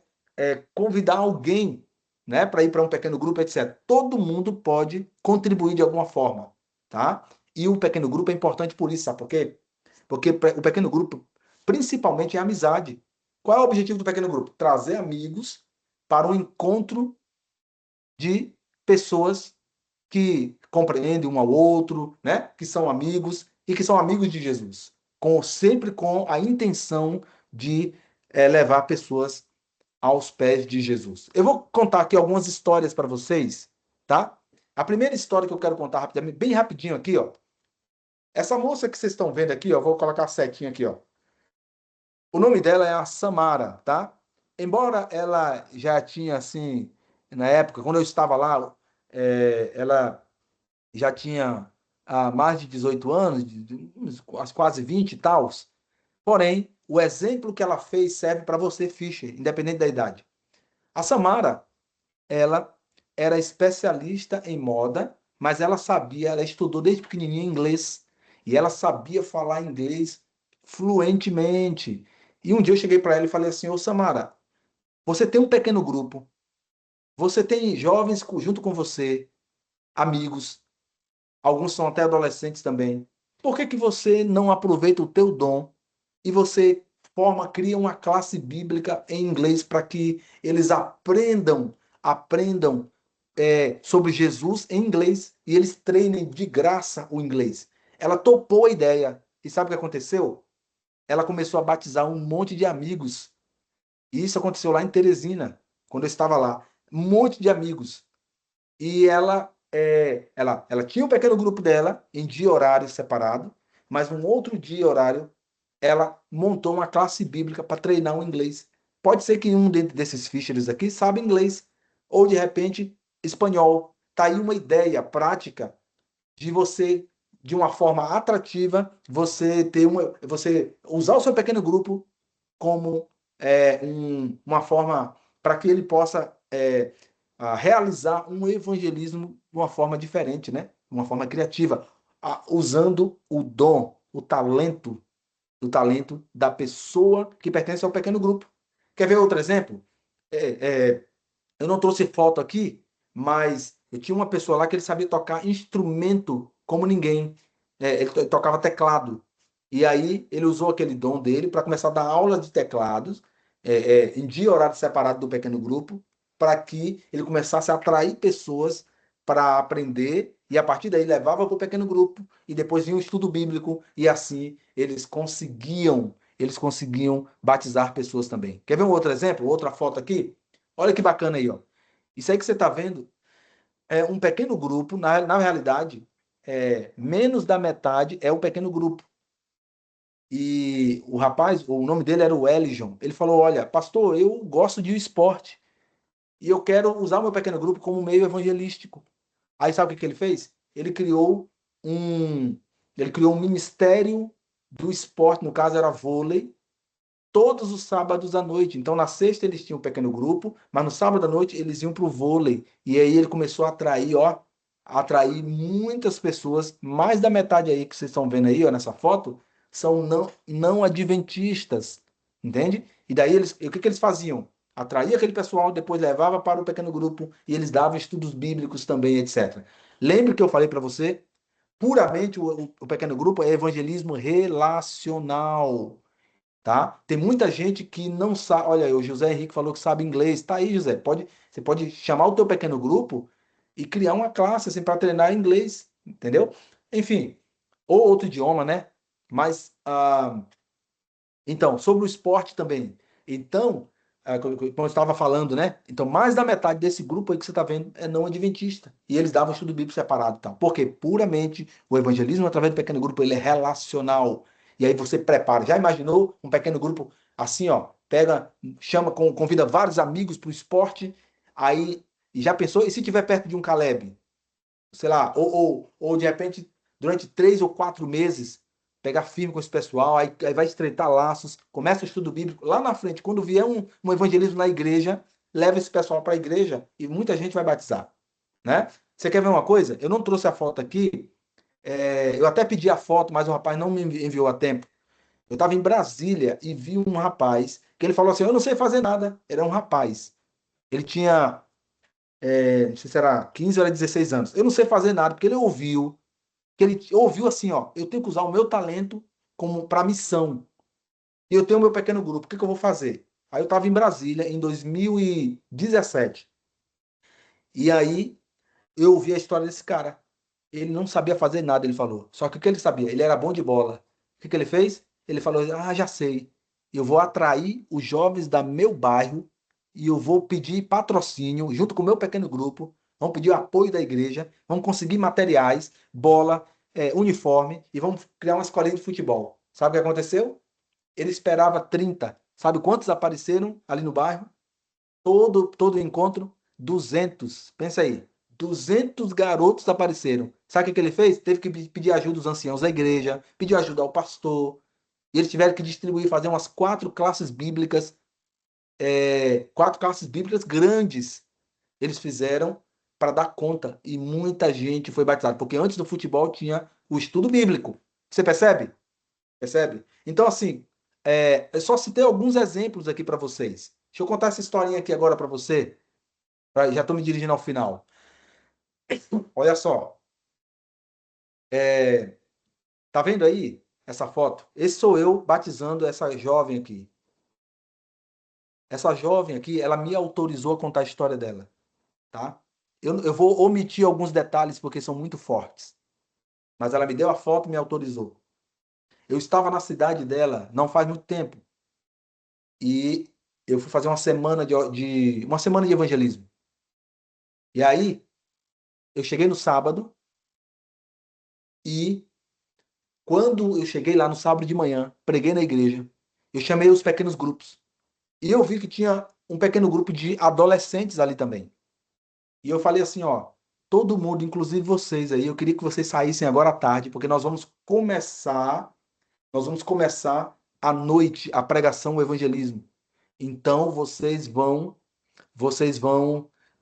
convidar alguém, né, para ir para um pequeno grupo, etc. Todo mundo pode contribuir de alguma forma, tá? E o pequeno grupo é importante por isso, sabe por quê? Porque o pequeno grupo, principalmente, é amizade. Qual é o objetivo do pequeno grupo? Trazer amigos para um encontro de pessoas que compreendem um ao outro, né? Que são amigos e que são amigos de Jesus, sempre com a intenção de levar pessoas aos pés de Jesus. Eu vou contar aqui algumas histórias para vocês, tá? A primeira história que eu quero contar rapidamente, bem rapidinho aqui, ó. Essa moça que vocês estão vendo aqui, ó, vou colocar a setinha aqui, ó. O nome dela é a Samara, tá? Embora ela já tinha, assim, na época, quando eu estava lá, ela já tinha mais de 18 anos, quase 20 e tal. Porém, o exemplo que ela fez serve para você, Fischer, independente da idade. A Samara, ela era especialista em moda, mas ela estudou desde pequenininha inglês e ela sabia falar inglês fluentemente. E um dia eu cheguei para ela e falei assim: Ô Samara, você tem um pequeno grupo, você tem jovens junto com você, amigos, alguns são até adolescentes também. Por que que você não aproveita o teu dom e você cria uma classe bíblica em inglês para que eles aprendam sobre Jesus em inglês e eles treinem de graça o inglês? Ela topou a ideia. E sabe o que aconteceu? Ela começou a batizar um monte de amigos. E isso aconteceu lá em Teresina, quando eu estava lá. Um monte de amigos. E ela tinha um pequeno grupo dela em dia e horário separado, mas um outro dia e horário ela montou uma classe bíblica para treinar o inglês. Pode ser que um desses Fischers aqui saiba inglês, ou de repente espanhol. Tá aí uma ideia prática de você, de uma forma atrativa, você usar o seu pequeno grupo como uma forma para que ele possa a realizar um evangelismo de uma forma diferente, né? De uma forma criativa, usando o talento da pessoa que pertence ao pequeno grupo. Quer ver outro exemplo? Eu não trouxe foto aqui, mas eu tinha uma pessoa lá que ele sabia tocar instrumento como ninguém. Ele tocava teclado. E aí ele usou aquele dom dele para começar a dar aula de teclados em dia e horário separado do pequeno grupo, para que ele começasse a atrair pessoas para aprender e a partir daí levava para o pequeno grupo e depois vinha o estudo bíblico e assim eles conseguiam batizar pessoas também. Quer ver um outro exemplo? Outra foto aqui? Olha que bacana aí, ó. Isso aí que você está vendo é um pequeno grupo, na realidade, menos da metade é um pequeno grupo. E o rapaz, o nome dele era o Elijon, ele falou: Olha, pastor, eu gosto de esporte e eu quero usar o meu pequeno grupo como meio evangelístico. Aí sabe o que que ele fez? Um, ele criou um ministério do esporte, no caso era vôlei, todos os sábados à noite. Então, na sexta eles tinham um pequeno grupo, mas no sábado à noite eles iam para o vôlei. E aí ele começou a atrair, ó, atrair muitas pessoas. Mais da metade aí que vocês estão vendo aí, ó, nessa foto, são não adventistas, entende? E daí o que que eles faziam? Atraía aquele pessoal, depois levava para o pequeno grupo e eles davam estudos bíblicos também, etc. Lembre que eu falei para você, puramente o pequeno grupo é evangelismo relacional. Tá? Tem muita gente que não sabe. Olha aí, o José Henrique falou que sabe inglês. Tá aí, José. Você pode chamar o teu pequeno grupo e criar uma classe assim, para treinar inglês, entendeu? Enfim, ou outro idioma, né? Mas, então, sobre o esporte também. Então, como eu estava falando, né? Então, mais da metade desse grupo aí que você está vendo é não adventista. E eles davam estudo bíblico separado e tal. Porque puramente o evangelismo através do pequeno grupo ele é relacional. E aí você prepara. Já imaginou um pequeno grupo assim, ó? Pega, chama, convida vários amigos para o esporte. Aí, e já pensou? E se tiver perto de um Caleb? Sei lá, ou de repente, durante 3 ou 4 meses, pegar firme com esse pessoal, aí vai estreitar laços, começa o estudo bíblico. Lá na frente, quando vier um evangelismo na igreja, leva esse pessoal para a igreja e muita gente vai batizar, né? Você quer ver uma coisa? Eu não trouxe a foto aqui, eu até pedi a foto, mas o rapaz não me enviou a tempo. Eu estava em Brasília e vi um rapaz que ele falou assim: Eu não sei fazer nada. Era um rapaz. Ele tinha, não sei se era 15 ou era 16 anos. Eu não sei fazer nada, porque ele ouviu assim, ó, eu tenho que usar o meu talento como para missão. E eu tenho o meu pequeno grupo, o que que eu vou fazer? Aí eu estava em Brasília em 2017. E aí eu ouvi a história desse cara. Ele não sabia fazer nada, ele falou. Só que o que ele sabia? Ele era bom de bola. O que que ele fez? Ele falou: Ah, já sei. Eu vou atrair os jovens da meu bairro e eu vou pedir patrocínio junto com o meu pequeno grupo. Vamos pedir o apoio da igreja, vamos conseguir materiais, bola, uniforme e vamos criar uma escolinha de futebol. Sabe o que aconteceu? Ele esperava 30. Sabe quantos apareceram ali no bairro? Todo encontro, 200. Pensa aí. 200 garotos apareceram. Sabe o que ele fez? Teve que pedir ajuda aos anciãos da igreja, pediu ajuda ao pastor. E eles tiveram que distribuir, fazer umas 4 classes bíblicas, 4 classes bíblicas grandes. Eles fizeram para dar conta. E muita gente foi batizada. Porque antes do futebol tinha o estudo bíblico. Você percebe? Percebe? Então, assim, eu só citei alguns exemplos aqui para vocês. Deixa eu contar essa historinha aqui agora para você. Já estou me dirigindo ao final. Olha só. Tá vendo aí essa foto? Esse sou eu batizando essa jovem aqui. Essa jovem aqui, ela me autorizou a contar a história dela, tá? Eu vou omitir alguns detalhes porque são muito fortes. Mas ela me deu a foto e me autorizou. Eu estava na cidade dela não faz muito tempo. E eu fui fazer uma semana de evangelismo. E aí, eu cheguei no sábado e quando eu cheguei lá no sábado de manhã, preguei na igreja, eu chamei os pequenos grupos. E eu vi que tinha um pequeno grupo de adolescentes ali também. E eu falei assim, ó, todo mundo, inclusive vocês aí, eu queria que vocês saíssem agora à tarde, porque nós vamos começar à noite a pregação, o evangelismo. Então vocês vão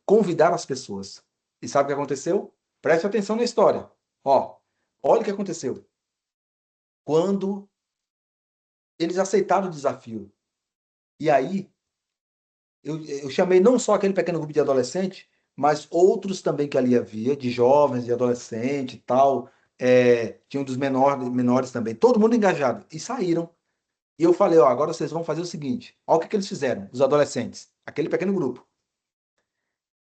convidar as pessoas. E sabe o que aconteceu? Preste atenção na história. Ó, olha o que aconteceu. Quando eles aceitaram o desafio. E aí, eu chamei não só aquele pequeno grupo de adolescente, mas outros também que ali havia, de jovens, de adolescente e tal. Tinha um dos menores também, todo mundo engajado. E saíram. E eu falei, ó, agora vocês vão fazer o seguinte. Olha o que eles fizeram, os adolescentes, aquele pequeno grupo.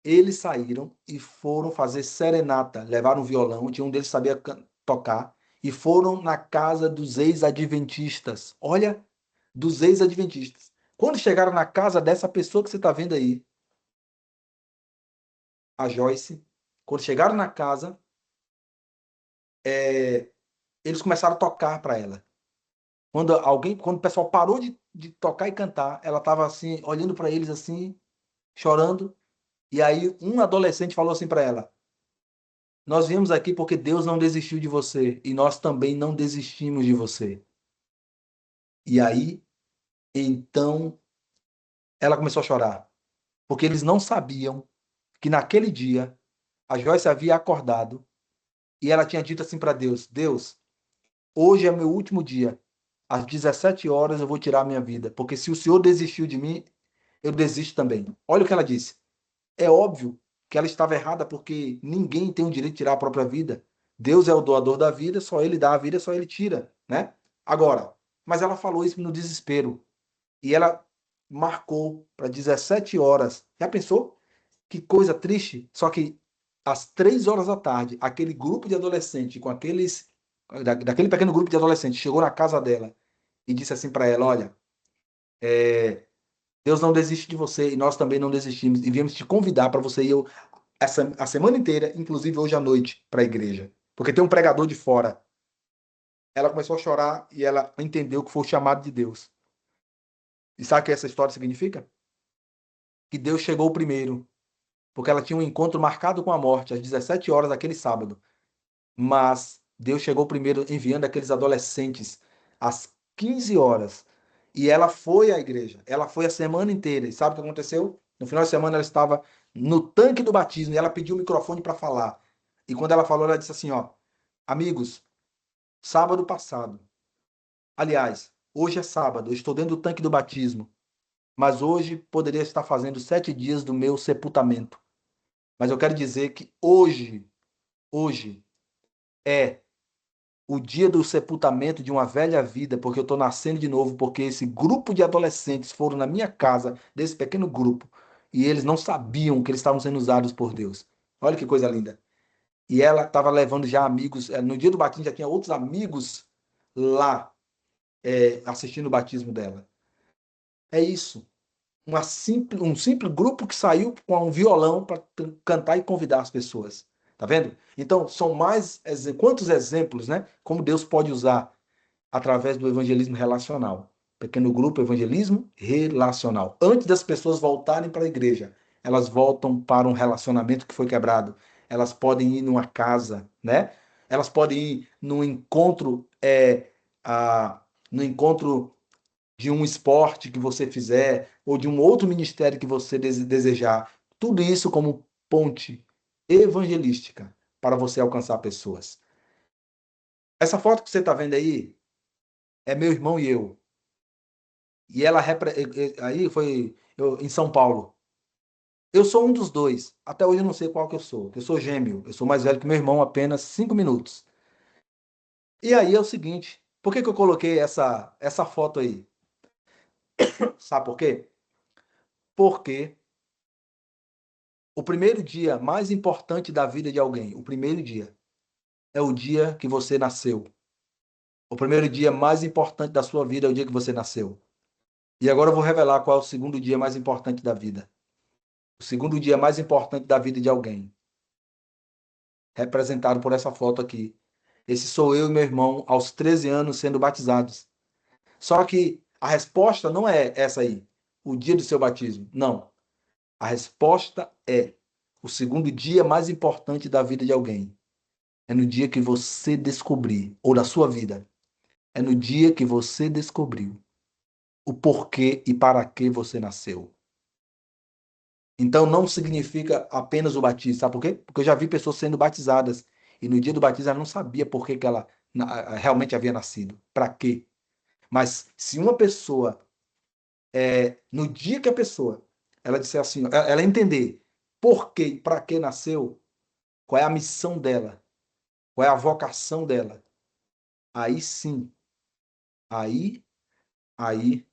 Eles saíram e foram fazer serenata, levaram um violão, tinha um deles que sabia tocar, e foram na casa dos ex-adventistas. Olha, dos ex-adventistas. Quando chegaram na casa dessa pessoa que você está vendo aí, a Joyce, quando chegaram na casa, eles começaram a tocar para ela. Quando o pessoal parou de tocar e cantar, ela estava assim, olhando para eles assim, chorando. E aí um adolescente falou assim para ela: nós viemos aqui porque Deus não desistiu de você e nós também não desistimos de você. E aí, então, ela começou a chorar, porque eles não sabiam que naquele dia a Joyce havia acordado e ela tinha dito assim para Deus: Deus, hoje é meu último dia. Às 17 horas eu vou tirar a minha vida, porque se o Senhor desistiu de mim, eu desisto também. Olha o que ela disse. É óbvio que ela estava errada, porque ninguém tem o direito de tirar a própria vida. Deus é o doador da vida, só ele dá a vida, só ele tira, né? Agora, mas ela falou isso no desespero. E ela marcou para 17 horas. Já pensou? Que coisa triste. Só que às 3 horas da tarde, aquele grupo de adolescentes, com daquele pequeno grupo de adolescentes, chegou na casa dela e disse assim para ela: olha, Deus não desiste de você e nós também não desistimos. E viemos te convidar para você ir a semana inteira, inclusive hoje à noite, para a igreja. Porque tem um pregador de fora. Ela começou a chorar e ela entendeu que foi o chamado de Deus. E sabe o que essa história significa? Que Deus chegou primeiro. Porque ela tinha um encontro marcado com a morte às 17 horas daquele sábado. Mas Deus chegou primeiro enviando aqueles adolescentes às 15 horas. E ela foi à igreja. Ela foi a semana inteira. E sabe o que aconteceu? No final de semana ela estava no tanque do batismo e ela pediu o microfone para falar. E quando ela falou, ela disse assim, ó: amigos, sábado passado. Aliás, hoje é sábado, eu estou dentro do tanque do batismo. Mas hoje poderia estar fazendo 7 dias do meu sepultamento. Mas eu quero dizer que hoje é o dia do sepultamento de uma velha vida, porque eu estou nascendo de novo, porque esse grupo de adolescentes foram na minha casa, desse pequeno grupo, e eles não sabiam que eles estavam sendo usados por Deus. Olha que coisa linda. E ela estava levando já amigos, no dia do batismo já tinha outros amigos lá, assistindo o batismo dela. É isso. Um simples grupo que saiu com um violão para cantar e convidar as pessoas. Tá vendo? Então, são quantos exemplos, né? Como Deus pode usar através do evangelismo relacional. Pequeno grupo, evangelismo relacional. Antes das pessoas voltarem para a igreja, elas voltam para um relacionamento que foi quebrado. Elas podem ir numa casa, né? Elas podem ir num encontro, no encontro de um esporte que você fizer, ou de um outro ministério que você desejar. Tudo isso como ponte evangelística para você alcançar pessoas. Essa foto que você está vendo aí é meu irmão e eu. E ela aí foi em São Paulo. Eu sou um dos dois. Até hoje eu não sei qual que eu sou. Eu sou gêmeo. Eu sou mais velho que meu irmão, apenas 5 minutos. E aí é o seguinte, por que que eu coloquei essa foto aí? Sabe por quê? Porque o primeiro dia mais importante da vida de alguém, o primeiro dia, é o dia que você nasceu. O primeiro dia mais importante da sua vida é o dia que você nasceu. E agora eu vou revelar qual é o segundo dia mais importante da vida. O segundo dia mais importante da vida de alguém, representado por essa foto aqui. Esse sou eu e meu irmão aos 13 anos sendo batizados. Só que a resposta não é essa aí, o dia do seu batismo. Não. A resposta é o segundo dia mais importante da vida de alguém. É no dia que você descobrir, ou da sua vida, é no dia que você descobriu o porquê e para que você nasceu. Então não significa apenas o batismo, sabe por quê? Porque eu já vi pessoas sendo batizadas e no dia do batismo ela não sabia por que ela realmente havia nascido. Para quê? Mas se uma pessoa, no dia que a pessoa ela disser assim, ela entender por quê e para que nasceu, qual é a missão dela, qual é a vocação dela, aí sim, aí, aí,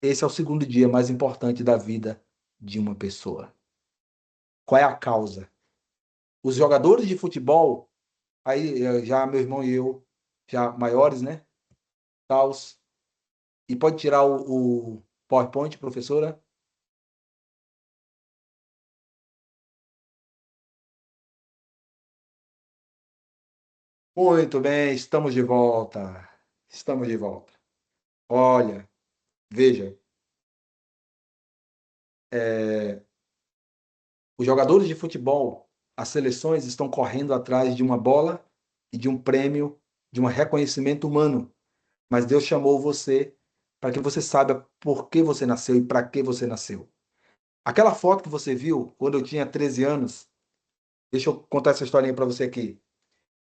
esse é o segundo dia mais importante da vida de uma pessoa. Qual é a causa? Os jogadores de futebol, aí já meu irmão e eu, já maiores, né? Tals, e pode tirar o PowerPoint, professora? Muito bem, estamos de volta. Estamos de volta. Olha, veja, os jogadores de futebol, as seleções estão correndo atrás de uma bola e de um prêmio, de um reconhecimento humano. Mas Deus chamou você para que você saiba por que você nasceu e para que você nasceu. Aquela foto que você viu quando eu tinha 13 anos, deixa eu contar essa historinha para você aqui.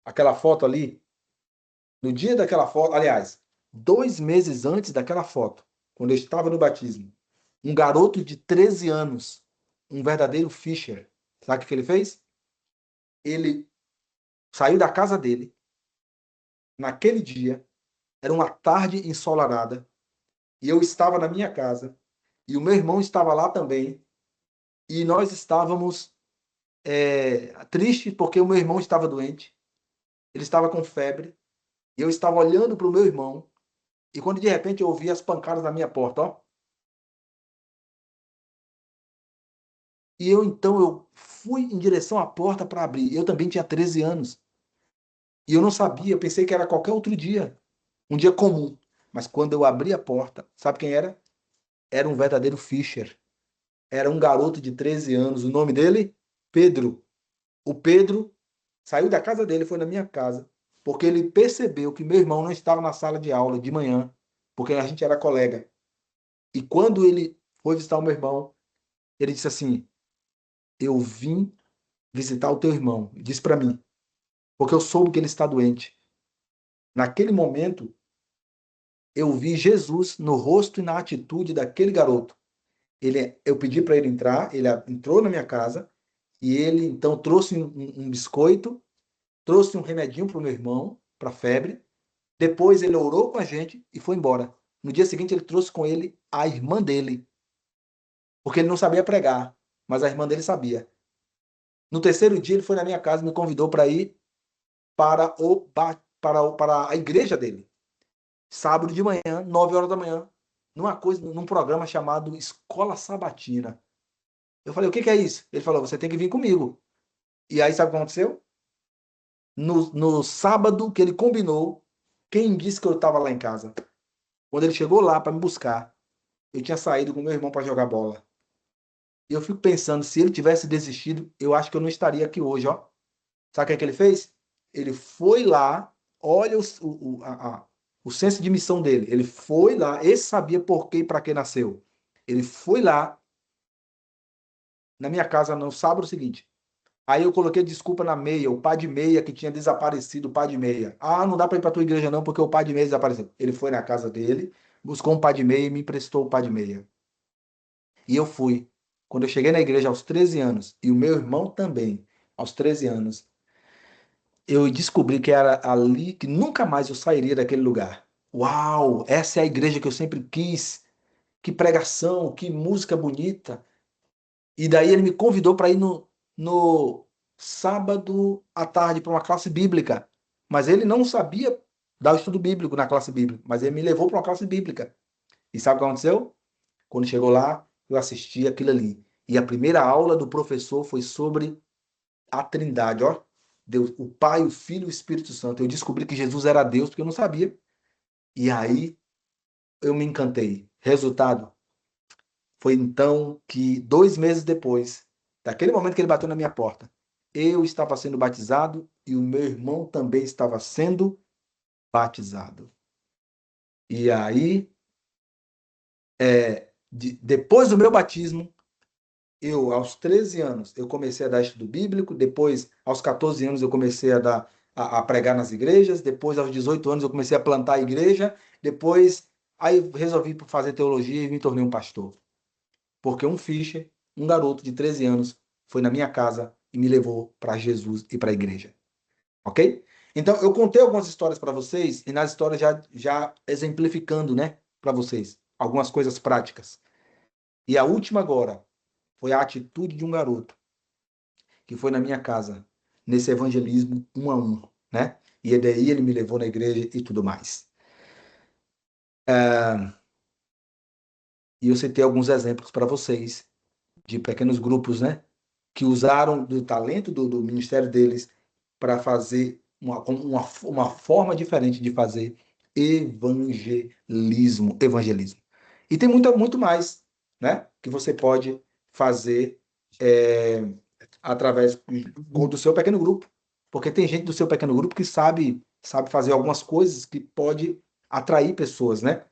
Aquela foto ali, no dia daquela foto, aliás, 2 meses antes daquela foto, quando eu estava no batismo, um garoto de 13 anos, um verdadeiro Fischer, sabe o que ele fez? Ele saiu da casa dele, naquele dia, era uma tarde ensolarada, e eu estava na minha casa, e o meu irmão estava lá também, e nós estávamos tristes porque o meu irmão estava doente, ele estava com febre, e eu estava olhando para o meu irmão, e quando de repente eu ouvi as pancadas na minha porta, ó, e eu fui em direção à porta para abrir. Eu também tinha 13 anos. E eu não sabia, eu pensei que era qualquer outro dia, um dia comum. Mas quando eu abri a porta, sabe quem era? Era um verdadeiro Fischer. Era um garoto de 13 anos. O nome dele? Pedro. O Pedro saiu da casa dele, foi na minha casa, porque ele percebeu que meu irmão não estava na sala de aula de manhã, porque a gente era colega. E quando ele foi visitar o meu irmão, ele disse assim: Eu vim visitar o teu irmão. Disse para mim, porque eu soube que ele está doente. Naquele momento, eu vi Jesus no rosto e na atitude daquele garoto. Eu pedi para ele entrar, ele entrou na minha casa e ele então trouxe um biscoito, trouxe um remedinho para o meu irmão, para febre. Depois ele orou com a gente e foi embora. No dia seguinte ele trouxe com ele a irmã dele, porque ele não sabia pregar, mas a irmã dele sabia. No terceiro dia ele foi na minha casa e me convidou para ir para a igreja dele. Sábado de manhã, 9 horas da manhã, num programa chamado Escola Sabatina. Eu falei, o que é isso? Ele falou, você tem que vir comigo. E aí, sabe o que aconteceu? No sábado que ele combinou, quem disse que eu estava lá em casa? Quando ele chegou lá para me buscar, eu tinha saído com meu irmão para jogar bola. E eu fico pensando, se ele tivesse desistido, eu acho que eu não estaria aqui hoje, ó. Sabe o que é que ele fez? Ele foi lá, olha o senso de missão dele. Ele foi lá, esse sabia por quê e para que nasceu. Ele foi lá na minha casa no sábado seguinte. Aí eu coloquei desculpa na meia, o pai de meia que tinha desaparecido, o pai de meia. Ah, não dá para ir para tua igreja não, porque o pai de meia desapareceu. Ele foi na casa dele, buscou um pai de meia e me emprestou o pai de meia. E eu fui. Quando eu cheguei na igreja aos 13 anos, e o meu irmão também, aos 13 anos, eu descobri que era ali que nunca mais eu sairia daquele lugar. Uau, essa é a igreja que eu sempre quis. Que pregação, que música bonita. E daí ele me convidou para ir no sábado à tarde para uma classe bíblica. Mas ele não sabia dar o estudo bíblico na classe bíblica, mas ele me levou para uma classe bíblica. E sabe o que aconteceu? Quando chegou lá, eu assisti aquilo ali. E a primeira aula do professor foi sobre a Trindade, ó. Deus, o Pai, o Filho e o Espírito Santo. Eu descobri que Jesus era Deus porque eu não sabia. E aí eu me encantei. Resultado, foi então que 2 meses depois, daquele momento que ele bateu na minha porta, eu estava sendo batizado e o meu irmão também estava sendo batizado. E aí, depois do meu batismo, aos 13 anos, eu comecei a dar estudo bíblico, depois, aos 14 anos, eu comecei a pregar nas igrejas, depois, aos 18 anos, eu comecei a plantar a igreja, depois, aí resolvi fazer teologia e me tornei um pastor. porque um Fischer, um garoto de 13 anos, foi na minha casa e me levou para Jesus e para a igreja. Ok? Então, eu contei algumas histórias para vocês, e nas histórias já exemplificando, né, para vocês, algumas coisas práticas. E a última agora foi a atitude de um garoto que foi na minha casa, nesse evangelismo 1 a 1, né? E daí ele me levou na igreja e tudo mais. E eu citei alguns exemplos para vocês de pequenos grupos, né? Que usaram do talento do ministério deles para fazer uma forma diferente de fazer evangelismo. E tem muito mais, né? Que você pode fazer através do seu pequeno grupo. Porque tem gente do seu pequeno grupo que sabe fazer algumas coisas que pode atrair pessoas, né?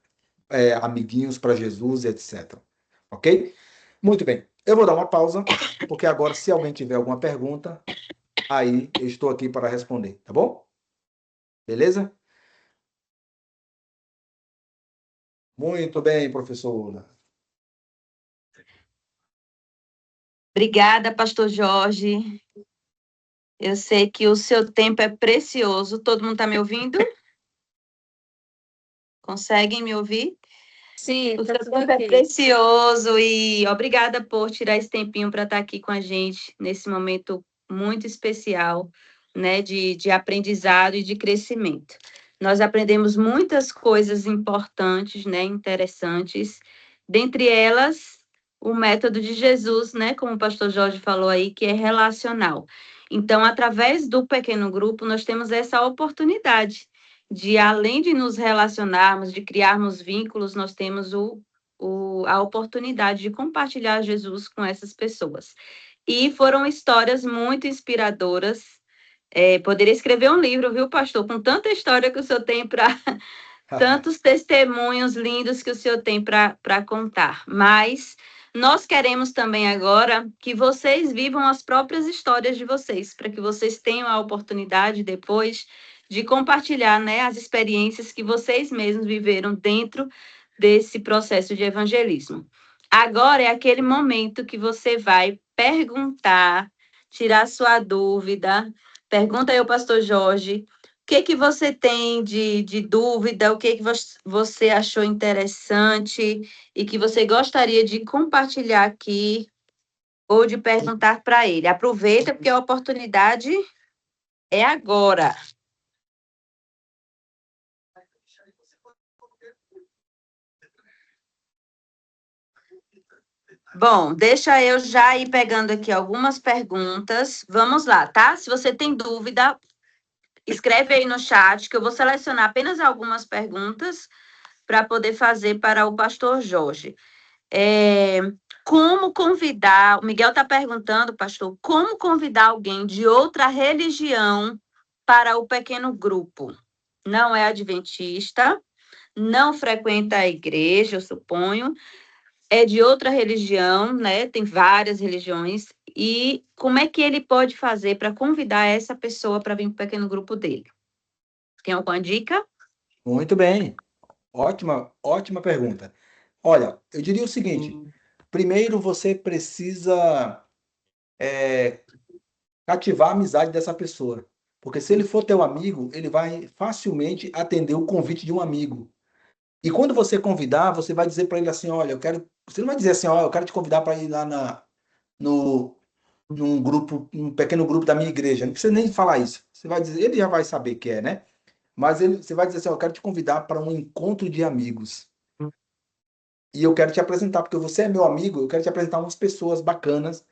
Amiguinhos para Jesus, etc. Ok? Muito bem. Eu vou dar uma pausa, porque agora, se alguém tiver alguma pergunta, aí eu estou aqui para responder, tá bom? Beleza? Muito bem, professora. Obrigada, pastor Jorge. Eu sei que o seu tempo é precioso. Todo mundo está me ouvindo? Conseguem me ouvir? Sim, O tá seu tudo tempo é aqui. precioso e obrigada por tirar esse tempinho para estar aqui com a gente nesse momento muito especial, né, de aprendizado e de crescimento. Nós aprendemos muitas coisas importantes, né, interessantes, dentre elas o método de Jesus, né, como o pastor Jorge falou aí, que é relacional. Então, através do pequeno grupo, nós temos essa oportunidade de, além de nos relacionarmos, de criarmos vínculos, nós temos a oportunidade de compartilhar Jesus com essas pessoas. E foram histórias muito inspiradoras. Poderia escrever um livro, viu, pastor? Com tanta história que o senhor tem para tantos testemunhos lindos que o senhor tem para contar. Mas nós queremos também agora que vocês vivam as próprias histórias de vocês, para que vocês tenham a oportunidade depois de compartilhar, né, as experiências que vocês mesmos viveram dentro desse processo de evangelismo. Agora é aquele momento que você vai perguntar, tirar sua dúvida. Pergunta aí ao pastor Jorge que você tem de dúvida, o que você achou interessante e que você gostaria de compartilhar aqui ou de perguntar para ele. Aproveita, porque a oportunidade é agora. Bom, deixa eu já ir pegando aqui algumas perguntas. Vamos lá, tá? Se você tem dúvida, escreve aí no chat, que eu vou selecionar apenas algumas perguntas para poder fazer para o pastor Jorge. Como convidar, o Miguel está perguntando, pastor, como convidar alguém de outra religião para o pequeno grupo? Não é adventista, não frequenta a igreja, eu suponho, é de outra religião, né? Tem várias religiões. E como é que ele pode fazer para convidar essa pessoa para vir para o pequeno grupo dele? Tem alguma dica? Muito bem. Ótima pergunta. Olha, eu diria o seguinte: primeiro você precisa cativar a amizade dessa pessoa. Porque se ele for teu amigo, ele vai facilmente atender o convite de um amigo. E quando você convidar, você vai dizer para ele assim: olha, eu quero. Você não vai dizer assim: ó, eu quero te convidar para ir lá no, num grupo, num pequeno grupo da minha igreja. Não precisa nem falar isso. Você vai dizer, ele já vai saber que é, né? Mas você vai dizer assim: ó, eu quero te convidar para um encontro de amigos. E eu quero te apresentar, porque você é meu amigo, eu quero te apresentar umas pessoas bacanas.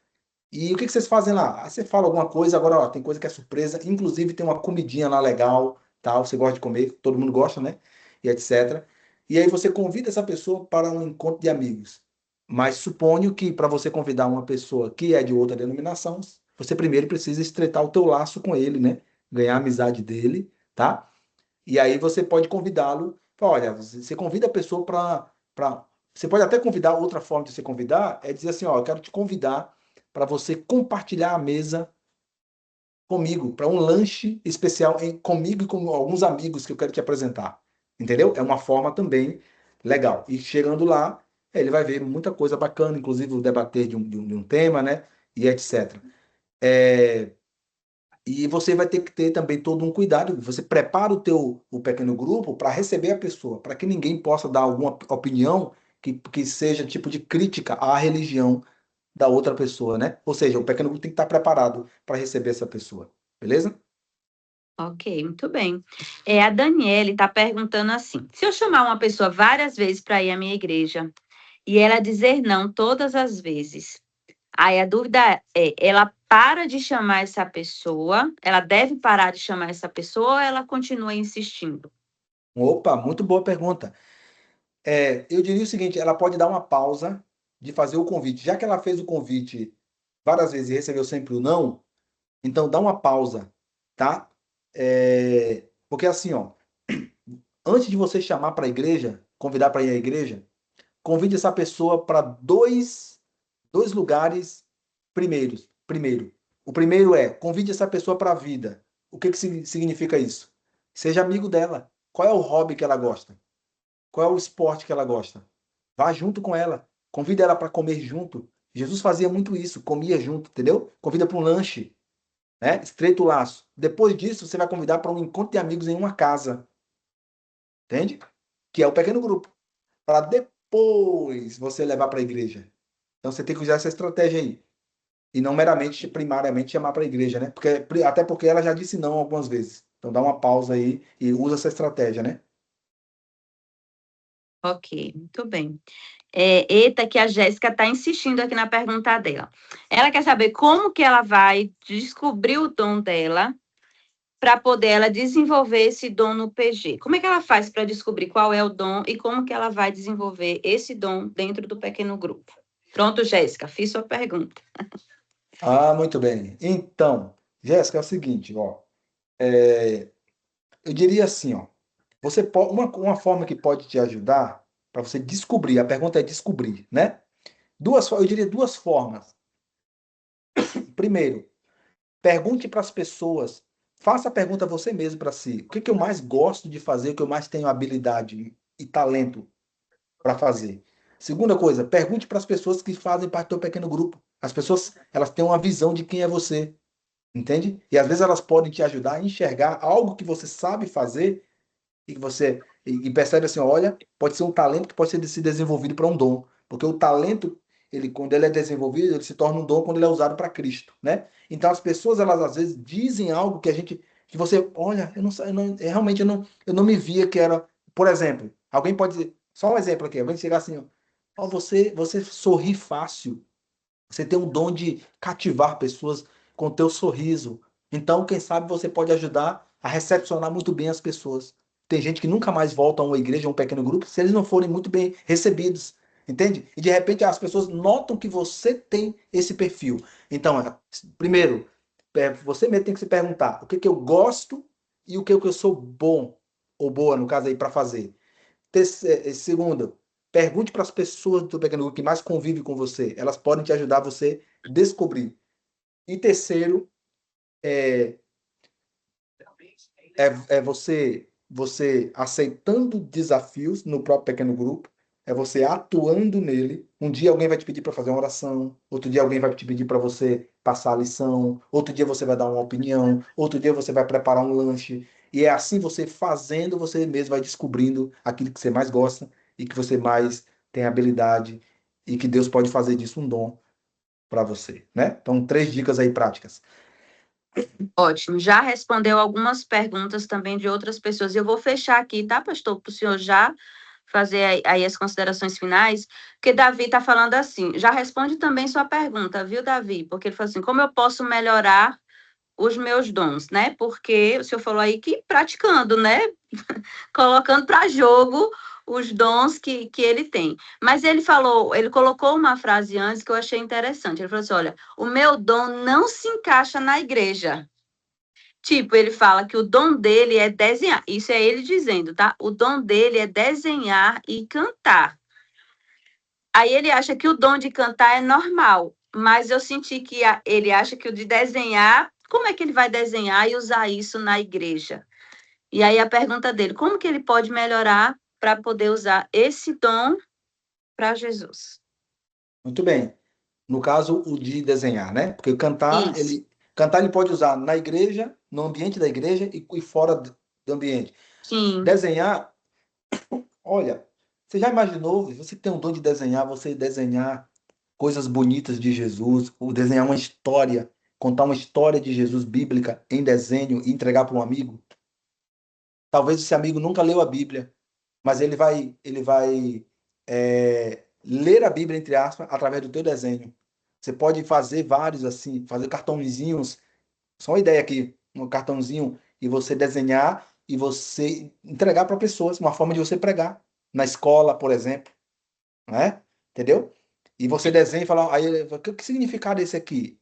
E o que vocês fazem lá? Aí você fala alguma coisa, agora ó, tem coisa que é surpresa, inclusive tem uma comidinha lá legal, tal, você gosta de comer, todo mundo gosta, né? E etc. E aí você convida essa pessoa para um encontro de amigos. Mas suponho que para você convidar uma pessoa que é de outra denominação, você primeiro precisa estreitar o teu laço com ele, né? Ganhar a amizade dele, tá? E aí você pode convidá-lo. Olha, você convida a pessoa para. Você pode até convidar, outra forma de você convidar é dizer assim: ó, eu quero te convidar para você compartilhar a mesa comigo, para um lanche especial comigo e com alguns amigos que eu quero te apresentar. Entendeu? É uma forma também legal. E chegando lá, ele vai ver muita coisa bacana, inclusive o debater de um tema, né? E etc. É, e você vai ter que ter também todo um cuidado. Você prepara o pequeno grupo para receber a pessoa, para que ninguém possa dar alguma opinião que seja tipo de crítica à religião da outra pessoa, né? Ou seja, o pequeno grupo tem que estar preparado para receber essa pessoa, beleza? Ok, muito bem. A Daniele está perguntando assim: se eu chamar uma pessoa várias vezes para ir à minha igreja e ela dizer não todas as vezes, aí a dúvida ela para de chamar essa pessoa, ela deve parar de chamar essa pessoa ou ela continua insistindo? Opa, muito boa pergunta. Eu diria o seguinte, ela pode dar uma pausa de fazer o convite. Já que ela fez o convite várias vezes e recebeu sempre o não, então dá uma pausa, tá? Porque assim, ó, antes de você chamar para a igreja, convidar para ir à igreja, convide essa pessoa para dois lugares primeiros. O primeiro convide essa pessoa para a vida. O que significa isso? Seja amigo dela. Qual é o hobby que ela gosta? Qual é o esporte que ela gosta? Vá junto com ela. Convida ela para comer junto. Jesus fazia muito isso, comia junto, entendeu? Convida para um lanche, né? Estreita o laço. Depois disso, você vai convidar para um encontro de amigos em uma casa, entende? Que é o pequeno grupo. Para depois você levar para a igreja. Então você tem que usar essa estratégia aí. E não meramente, primariamente, chamar para a igreja, né? Até porque ela já disse não algumas vezes. Então dá uma pausa aí e usa essa estratégia, né? Ok, muito bem. Eita, que a Jéssica está insistindo aqui na pergunta dela. Ela quer saber como que ela vai descobrir o dom dela para poder ela desenvolver esse dom no PG. Como é que ela faz para descobrir qual é o dom e como que ela vai desenvolver esse dom dentro do pequeno grupo? Pronto, Jéssica, fiz sua pergunta. Ah, muito bem. Então, Jéssica, é o seguinte, ó. Eu diria assim, ó. Uma forma que pode te ajudar para você descobrir, a pergunta é descobrir, né? Eu diria duas formas. Primeiro, pergunte para as pessoas, faça a pergunta você mesmo para si. O que que eu mais gosto de fazer, o que eu mais tenho habilidade e talento para fazer? Segunda coisa, pergunte para as pessoas que fazem parte do teu pequeno grupo. As pessoas, elas têm uma visão de quem é você, entende? E às vezes elas podem te ajudar a enxergar algo que você sabe fazer e que você e percebe assim, olha, pode ser um talento que pode ser se desenvolvido para um dom, porque o talento, ele quando ele é desenvolvido, ele se torna um dom quando ele é usado para Cristo, né? Então as pessoas elas às vezes dizem algo que você, olha, realmente eu não me via que era, por exemplo, alguém pode dizer, só um exemplo aqui, alguém chegar assim, ó, você sorri fácil. Você tem um dom de cativar pessoas com o teu sorriso. Então, quem sabe você pode ajudar a recepcionar muito bem as pessoas. Tem gente que nunca mais volta a uma igreja, a um pequeno grupo, se eles não forem muito bem recebidos. Entende? E de repente as pessoas notam que você tem esse perfil. Então, primeiro, você mesmo tem que se perguntar o que que eu gosto e o que que eu sou bom, ou boa, no caso aí, para fazer. Segundo, pergunte para as pessoas do pequeno grupo que mais convivem com você. Elas podem te ajudar a você descobrir. E terceiro, é, você aceitando desafios no próprio pequeno grupo, é você atuando nele. Um dia alguém vai te pedir para fazer uma oração, outro dia alguém vai te pedir para você passar a lição, outro dia você vai dar uma opinião, outro dia você vai preparar um lanche. E é assim você fazendo, você mesmo vai descobrindo aquilo que você mais gosta e que você mais tem habilidade e que Deus pode fazer disso um dom para você, né? Então, 3 dicas aí práticas. Ótimo, já respondeu algumas perguntas também de outras pessoas. Eu vou fechar aqui, tá, pastor, para o senhor já fazer aí as considerações finais, porque Davi está falando assim, já responde também sua pergunta, viu, Davi? Porque ele falou assim, como eu posso melhorar os meus dons, né? Porque o senhor falou aí que praticando, né? Colocando para jogo os dons que ele tem. Mas ele falou, ele colocou uma frase antes que eu achei interessante. Ele falou assim: olha, o meu dom não se encaixa na igreja. Tipo, ele fala que o dom dele é desenhar. Isso é ele dizendo, tá? O dom dele é desenhar e cantar. Aí ele acha que o dom de cantar é normal, mas eu senti que ele acha que o de desenhar, como é que ele vai desenhar e usar isso na igreja? E aí a pergunta dele, como que ele pode melhorar para poder usar esse dom para Jesus. Muito bem. No caso, o de desenhar, né? Porque o Isso. cantar ele pode usar na igreja, no ambiente da igreja e fora do ambiente. Sim, Desenhar, olha, você já imaginou, você tem um dom de desenhar, você desenhar coisas bonitas de Jesus, ou desenhar uma história, contar uma história de Jesus bíblica em desenho e entregar para um amigo? Talvez esse amigo nunca leu a Bíblia, mas ele vai ler a Bíblia, entre aspas, através do teu desenho. Você pode fazer vários assim, fazer cartõezinhos, só uma ideia aqui, um cartãozinho, e você desenhar e você entregar para pessoas, uma forma de você pregar. Na escola, por exemplo, né? Entendeu? E você desenha e fala, aí, que significado é esse aqui?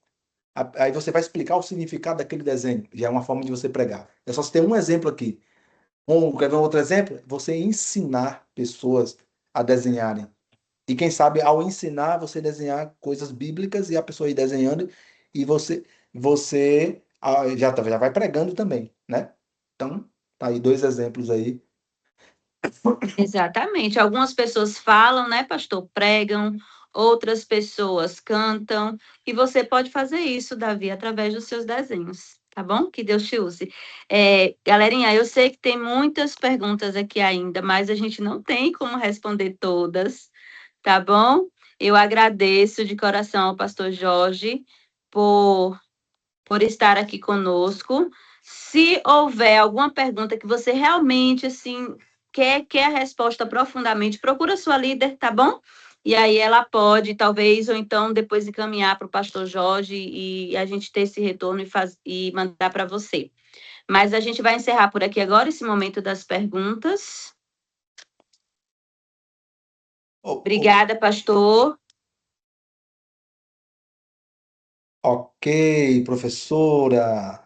Aí você vai explicar o significado daquele desenho. Já é uma forma de você pregar. Eu só citei um exemplo aqui. Quer ver um outro exemplo? Você ensinar pessoas a desenharem. E quem sabe, ao ensinar, você desenhar coisas bíblicas e a pessoa ir desenhando e você já vai pregando também, né? Então, tá aí dois exemplos aí. exatamente. Algumas pessoas falam, né, pastor? Pregam, outras pessoas cantam, e você pode fazer isso, Davi, através dos seus desenhos, tá bom? Que Deus te use. Galerinha, eu sei que tem muitas perguntas aqui ainda, mas a gente não tem como responder todas, tá bom? Eu agradeço de coração ao pastor Jorge por estar aqui conosco. Se houver alguma pergunta que você realmente, assim, quer a resposta profundamente, procura sua líder, tá bom? E aí ela pode, talvez, ou então depois encaminhar para o pastor Jorge e a gente ter esse retorno e mandar para você. Mas a gente vai encerrar por aqui agora esse momento das perguntas. Obrigada, pastor. Ok, professora.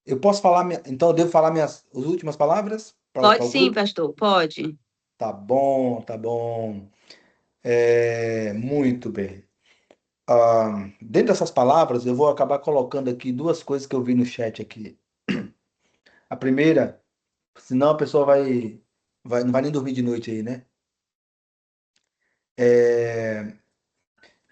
Eu posso falar, então eu devo falar minhas as últimas palavras para Pode o sim, grupo? pastor, pode. Tá bom, tá bom. Muito bem. Dentro dessas palavras, eu vou acabar colocando aqui duas coisas que eu vi no chat aqui. A primeira, senão a pessoa não vai nem dormir de noite aí, né? É,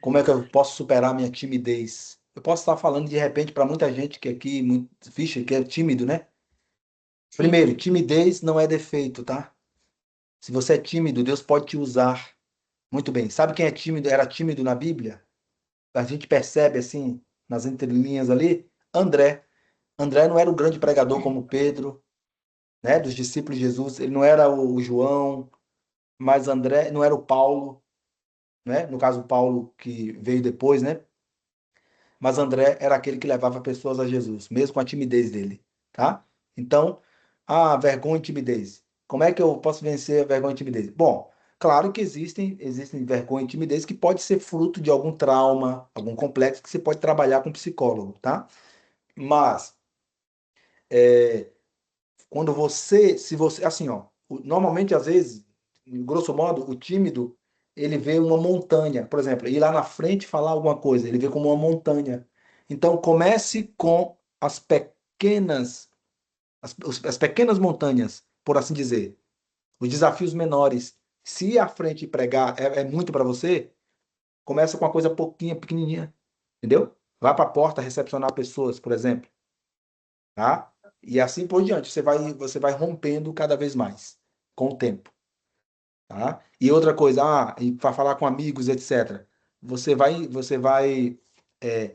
como é que eu posso superar a minha timidez? Eu posso estar falando de repente para muita gente que aqui, muito, vixe, que é tímido, né? Sim, Primeiro, timidez não é defeito, tá? Se você é tímido, Deus pode te usar muito bem. Sabe quem é tímido, era tímido na Bíblia? A gente percebe assim, nas entrelinhas ali, André. André não era o grande pregador como Pedro, né? Dos discípulos de Jesus. Ele não era o João, mas André não era o Paulo, né? No caso, o Paulo que veio depois, né? Mas André era aquele que levava pessoas a Jesus, mesmo com a timidez dele, tá? Então, vergonha e timidez. Como é que eu posso vencer a vergonha e timidez? Bom, claro que existem vergonha e timidez que pode ser fruto de algum trauma, algum complexo que você pode trabalhar com um psicólogo, tá? Mas é, quando se você, assim, ó, normalmente às vezes, grosso modo, o tímido, ele vê uma montanha, por exemplo, ir lá na frente falar alguma coisa, ele vê como uma montanha. Então comece com as pequenas montanhas, por assim dizer, os desafios menores. Se a frente pregar é muito para você, começa com uma coisa pouquinha, pequenininha, entendeu? Vá para a porta recepcionar pessoas, por exemplo, tá? E assim por diante, você vai rompendo cada vez mais com o tempo, tá? E outra coisa, e para falar com amigos, etc.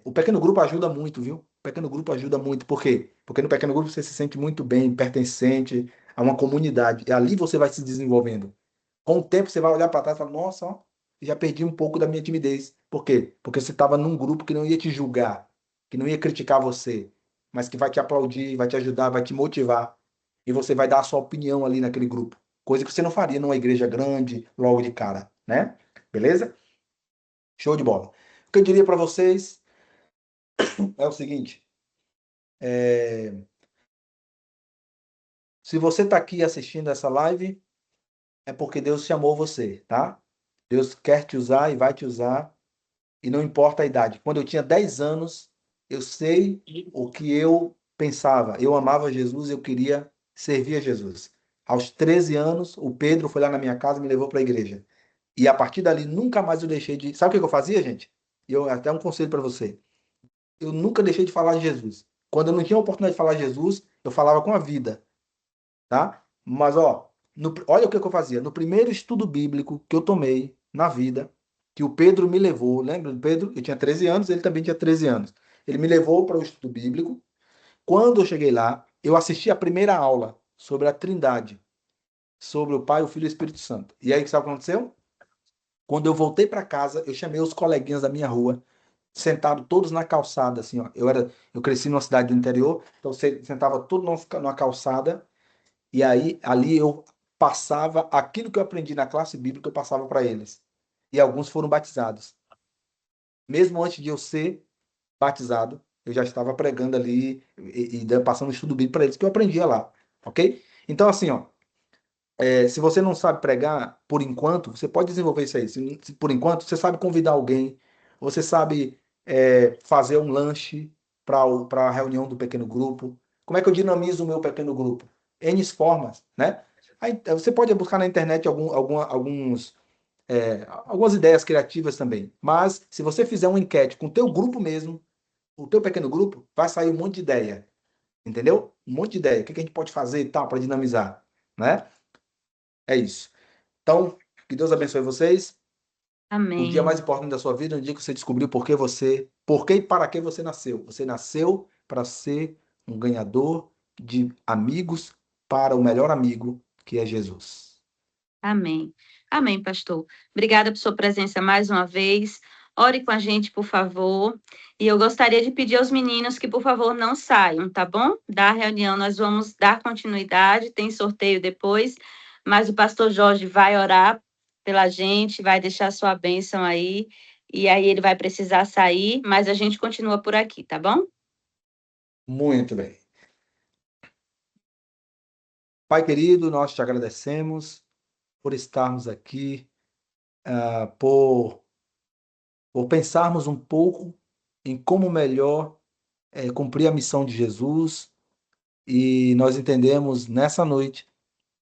O pequeno grupo ajuda muito, viu? O pequeno grupo ajuda muito, por quê? Porque no pequeno grupo você se sente muito bem, pertencente a uma comunidade, e ali você vai se desenvolvendo. Com o tempo você vai olhar para trás e falar, nossa, ó, já perdi um pouco da minha timidez. Por quê? Porque você estava num grupo que não ia te julgar, que não ia criticar você, mas que vai te aplaudir, vai te ajudar, vai te motivar. E você vai dar a sua opinião ali naquele grupo. Coisa que você não faria numa igreja grande, logo de cara, né? Beleza? Show de bola. O que eu diria para vocês é o seguinte: se você está aqui assistindo essa live, é porque Deus chamou você, tá? Deus quer te usar e vai te usar. E não importa a idade. Quando eu tinha 10 anos, eu sei o que eu pensava. Eu amava Jesus, eu queria servir a Jesus. Aos 13 anos, o Pedro foi lá na minha casa e me levou para a igreja. E a partir dali, nunca mais eu deixei de. Sabe o que que eu fazia, gente? E eu até um conselho para você. Eu nunca deixei de falar de Jesus. Quando eu não tinha a oportunidade de falar de Jesus, eu falava com a vida, tá? Mas, ó, olha o que que eu fazia. No primeiro estudo bíblico que eu tomei na vida, que o Pedro me levou, lembra do Pedro? Eu tinha 13 anos, ele também tinha 13 anos. Ele me levou para o estudo bíblico. Quando eu cheguei lá, eu assisti a primeira aula sobre a Trindade, sobre o Pai, o Filho e o Espírito Santo. E aí, sabe o que aconteceu? Quando eu voltei para casa, eu chamei os coleguinhas da minha rua, sentados todos na calçada, assim, ó. Eu cresci numa cidade do interior, então sentava tudo numa calçada, e aí ali eu passava aquilo que eu aprendi na classe bíblica, eu passava para eles. E alguns foram batizados. Mesmo antes de eu ser batizado, eu já estava pregando ali e passando o estudo bíblico para eles, que eu aprendia lá, ok? Então, assim, ó, se você não sabe pregar, por enquanto, você pode desenvolver isso aí. Por enquanto, você sabe convidar alguém, você sabe fazer um lanche para a reunião do pequeno grupo. Como é que eu dinamizo o meu pequeno grupo? N formas, né? Aí, você pode buscar na internet algumas ideias criativas também. Mas, se você fizer uma enquete com o teu grupo mesmo, o teu pequeno grupo, vai sair um monte de ideia, entendeu? Um monte de ideia. O que a gente pode fazer e tal para dinamizar, né? É isso. Então, que Deus abençoe vocês. O dia Amém. mais importante da sua vida é o dia que você descobriu por que e para que você nasceu. Você nasceu para ser um ganhador de amigos para o melhor amigo, que é Jesus. Amém. Amém, pastor. Obrigada por sua presença mais uma vez. Ore com a gente, por favor. E eu gostaria de pedir aos meninos que, por favor, não saiam, tá bom? Da reunião nós vamos dar continuidade, tem sorteio depois, mas o pastor Jorge vai orar pela gente, vai deixar sua bênção aí, e aí ele vai precisar sair, mas a gente continua por aqui, tá bom? Muito bem. Pai querido, nós te agradecemos por estarmos aqui, por pensarmos um pouco em como melhor cumprir a missão de Jesus. E nós entendemos nessa noite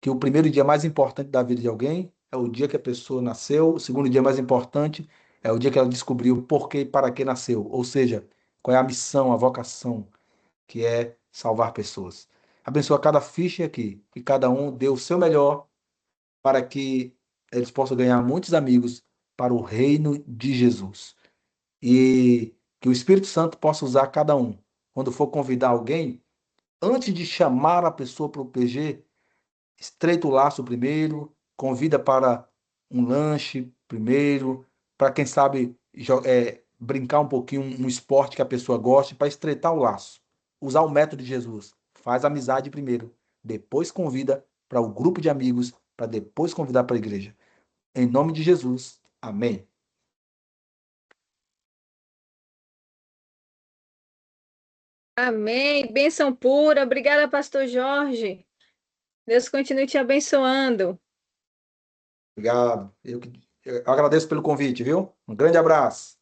que o primeiro dia mais importante da vida de alguém é o dia que a pessoa nasceu, o segundo dia mais importante é o dia que ela descobriu por que e para que nasceu, ou seja, qual é a missão, a vocação, que é salvar pessoas. Abençoa cada ficha aqui, que cada um dê o seu melhor para que eles possam ganhar muitos amigos para o reino de Jesus. E que o Espírito Santo possa usar cada um. Quando for convidar alguém, antes de chamar a pessoa para o PG, estreita o laço primeiro, convida para um lanche primeiro, para quem sabe brincar um pouquinho, um esporte que a pessoa goste, para estreitar o laço. Usar o método de Jesus. Faz amizade primeiro, depois convida para o grupo de amigos, para depois convidar para a igreja. Em nome de Jesus. Amém. Amém. Bênção pura. Obrigada, pastor Jorge. Deus continue te abençoando. Obrigado. Eu agradeço pelo convite, viu? Um grande abraço.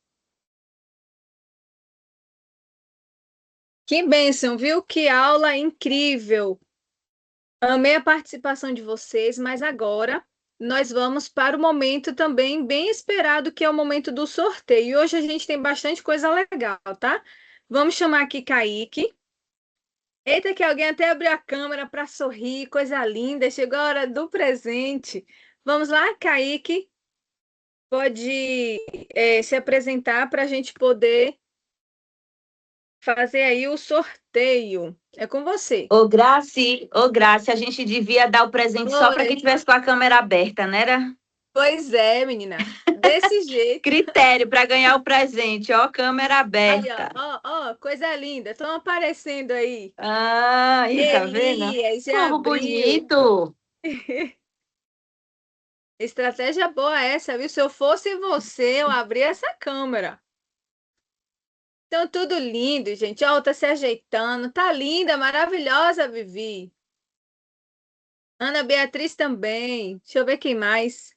Que bênção, viu? Que aula incrível. Amei a participação de vocês, mas agora nós vamos para o momento também bem esperado, que é o momento do sorteio. E hoje a gente tem bastante coisa legal, tá? Vamos chamar aqui Kaique. Eita, que alguém até abriu a câmera para sorrir, coisa linda. Chegou a hora do presente. Vamos lá, Kaique. Pode, se apresentar para a gente poder fazer aí o sorteio. É com você. Ô Grace, a gente devia dar o presente só para quem Oi. tivesse com a câmera aberta, né? Era Pois é, menina. Desse jeito. critério para ganhar o presente, ó, câmera Aí, ó, aberta. ó, coisa linda. Estão aparecendo aí. Ah, aí, tá vendo? Elias, já Como abriu. bonito. Estratégia boa essa, viu? Se eu fosse você, eu abria essa câmera. Então, tudo lindo, gente. Ó, tá se ajeitando. Tá linda, maravilhosa, Vivi. Ana Beatriz também. Deixa eu ver quem mais.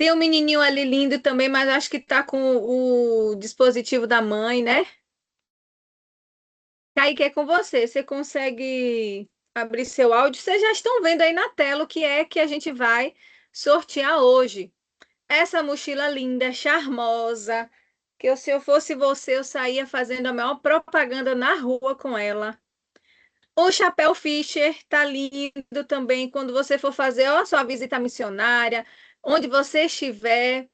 Tem um menininho ali lindo também, mas acho que tá com o dispositivo da mãe, né? Kaique, é com você. Você consegue abrir seu áudio. Vocês já estão vendo aí na tela o que é que a gente vai sortear hoje. Essa mochila linda, charmosa, que se eu fosse você, eu saía fazendo a maior propaganda na rua com ela. O chapéu Fischer tá lindo também quando você for fazer a sua visita missionária, onde você estiver,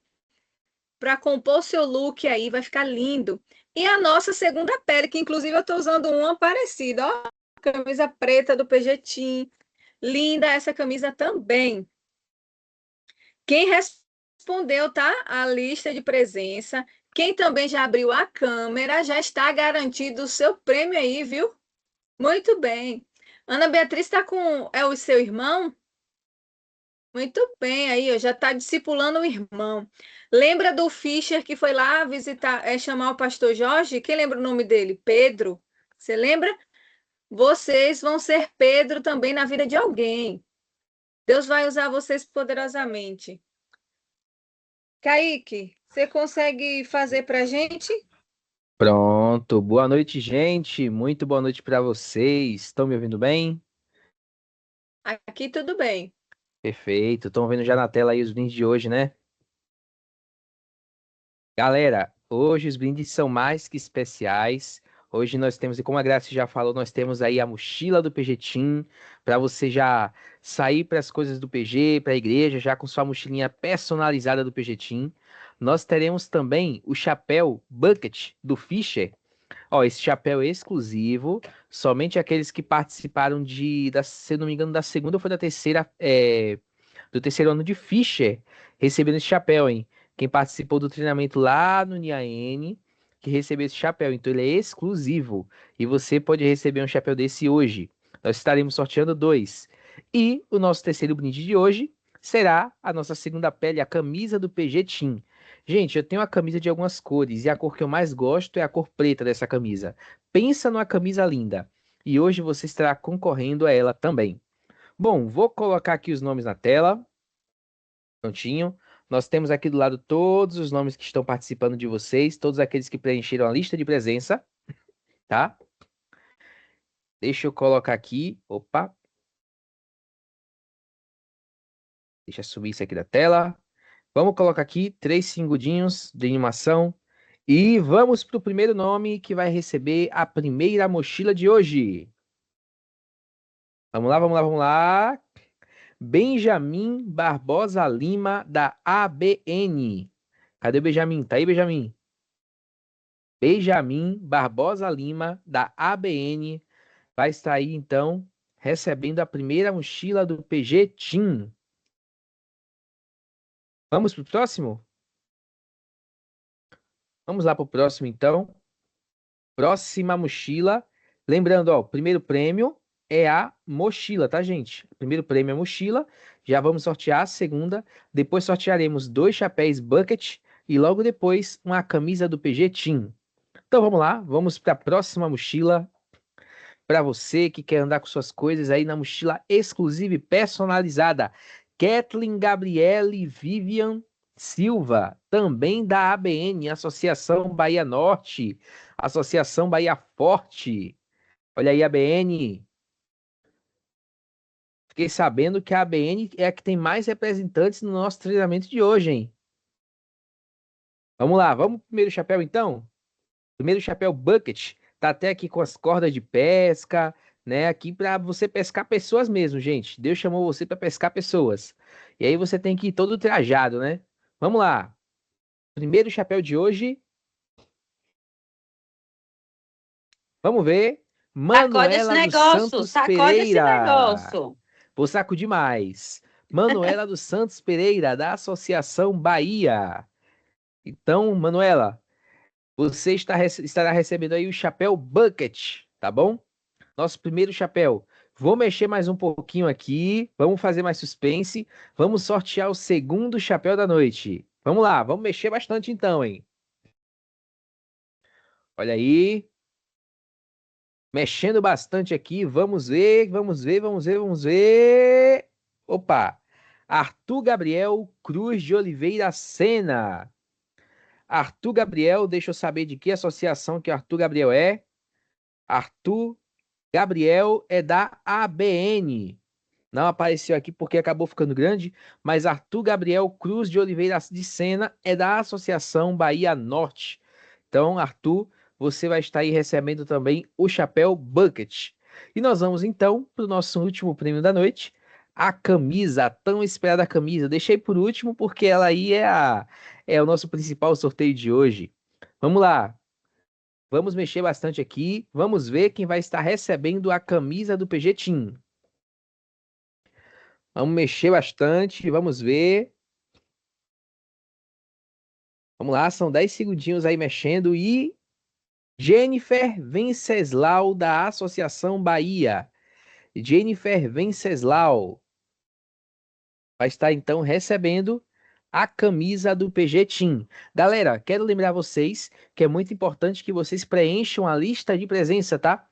para compor seu look aí, vai ficar lindo. E a nossa segunda pele, que inclusive eu estou usando uma parecida, ó, camisa preta do PG Team. Linda essa camisa também. Quem respondeu, tá? A lista de presença. Quem também já abriu a câmera, já está garantido o seu prêmio aí, viu? Muito bem. Ana Beatriz está com. É o seu irmão? Muito bem, aí, ó, já está discipulando o irmão. Lembra do Fischer que foi lá visitar, chamar o pastor Jorge? Quem lembra o nome dele? Pedro. Você lembra? Vocês vão ser Pedro também na vida de alguém. Deus vai usar vocês poderosamente. Kaique, você consegue fazer para a gente? Pronto, boa noite, gente. Muito boa noite para vocês. Estão me ouvindo bem? Aqui tudo bem. Perfeito. Estão vendo já na tela aí os brindes de hoje, né? Galera, hoje os brindes são mais que especiais. Hoje nós temos, e como a Graça já falou, nós temos aí a mochila do PG Team, para você já sair para as coisas do PG, para a igreja, já com sua mochilinha personalizada do PG Team. Nós teremos também o chapéu Bucket do Fischer. Ó, esse chapéu é exclusivo, somente aqueles que participaram se não me engano, da segunda ou foi da terceira, do terceiro ano de Fischer, receberam esse chapéu, hein? Quem participou do treinamento lá no NIAN, que recebeu esse chapéu. Então ele é exclusivo. E você pode receber um chapéu desse hoje. Nós estaremos sorteando 2. E o nosso terceiro brinde de hoje será a nossa segunda pele, a camisa do PG Team. Gente, eu tenho a camisa de algumas cores e a cor que eu mais gosto é a cor preta dessa camisa. Pensa numa camisa linda. E hoje você estará concorrendo a ela também. Bom, vou colocar aqui os nomes na tela. Prontinho. Nós temos aqui do lado todos os nomes que estão participando de vocês, todos aqueles que preencheram a lista de presença, tá? Deixa eu colocar aqui. Opa. Deixa eu subir isso aqui da tela. Vamos colocar aqui 3 segundinhos de animação. E vamos para o primeiro nome que vai receber a primeira mochila de hoje. Vamos lá, vamos lá, vamos lá. Benjamin Barbosa Lima, da ABN. Cadê o Benjamin? Tá aí, Benjamin? Benjamin Barbosa Lima, da ABN, vai estar aí, então, recebendo a primeira mochila do PG Team. Vamos para o próximo? Vamos lá para o próximo, então. Próxima mochila. Lembrando, ó, o primeiro prêmio é a mochila, tá, gente? O primeiro prêmio é a mochila. Já vamos sortear a segunda. Depois sortearemos 2 chapéus bucket e logo depois uma camisa do PG Team. Então vamos lá, vamos para a próxima mochila. Para você que quer andar com suas coisas aí na mochila exclusiva e personalizada. Kathleen Gabriele Vivian Silva, também da ABN, Associação Bahia Norte, Associação Bahia Forte. Olha aí, ABN. Fiquei sabendo que a ABN é a que tem mais representantes no nosso treinamento de hoje, hein? Vamos lá, vamos pro primeiro chapéu então? Primeiro chapéu bucket, tá até aqui com as cordas de pesca, né? Aqui para você pescar pessoas mesmo, gente. Deus chamou você para pescar pessoas. E aí você tem que ir todo trajado, né? Vamos lá. Primeiro chapéu de hoje. Vamos ver. Sacode esse Manuela dos negócio, Santos sacode esse Pereira. negócio. Vou sacudir mais. Manuela dos Santos Pereira, da Associação Bahia. Então, Manuela, você estará recebendo aí o chapéu bucket, tá bom? Nosso primeiro chapéu. Vou mexer mais um pouquinho aqui. Vamos fazer mais suspense. Vamos sortear o segundo chapéu da noite. Vamos lá, vamos mexer bastante então, hein? Olha aí. Mexendo bastante aqui. Vamos ver, vamos ver, vamos ver, vamos ver. Opa! Arthur Gabriel Cruz de Oliveira Sena. Arthur Gabriel, deixa eu saber de que associação que Arthur Gabriel é. Arthur Gabriel é da ABN. Não apareceu aqui porque acabou ficando grande, mas Arthur Gabriel Cruz de Oliveira de Sena é da Associação Bahia Norte. Então, Arthur, você vai estar aí recebendo também o chapéu Bucket. E nós vamos então para o nosso último prêmio da noite, a camisa, a tão esperada camisa. Deixei por último porque ela aí é o nosso principal sorteio de hoje. Vamos lá. Vamos mexer bastante aqui. Vamos ver quem vai estar recebendo a camisa do PG Team. Vamos mexer bastante, vamos ver. Vamos lá, são 10 segundinhos aí mexendo e Jennifer Venceslau da Associação Bahia. Jennifer Venceslau vai estar então recebendo a camisa do PG Team. Galera, quero lembrar vocês que é muito importante que vocês preencham a lista de presença, tá?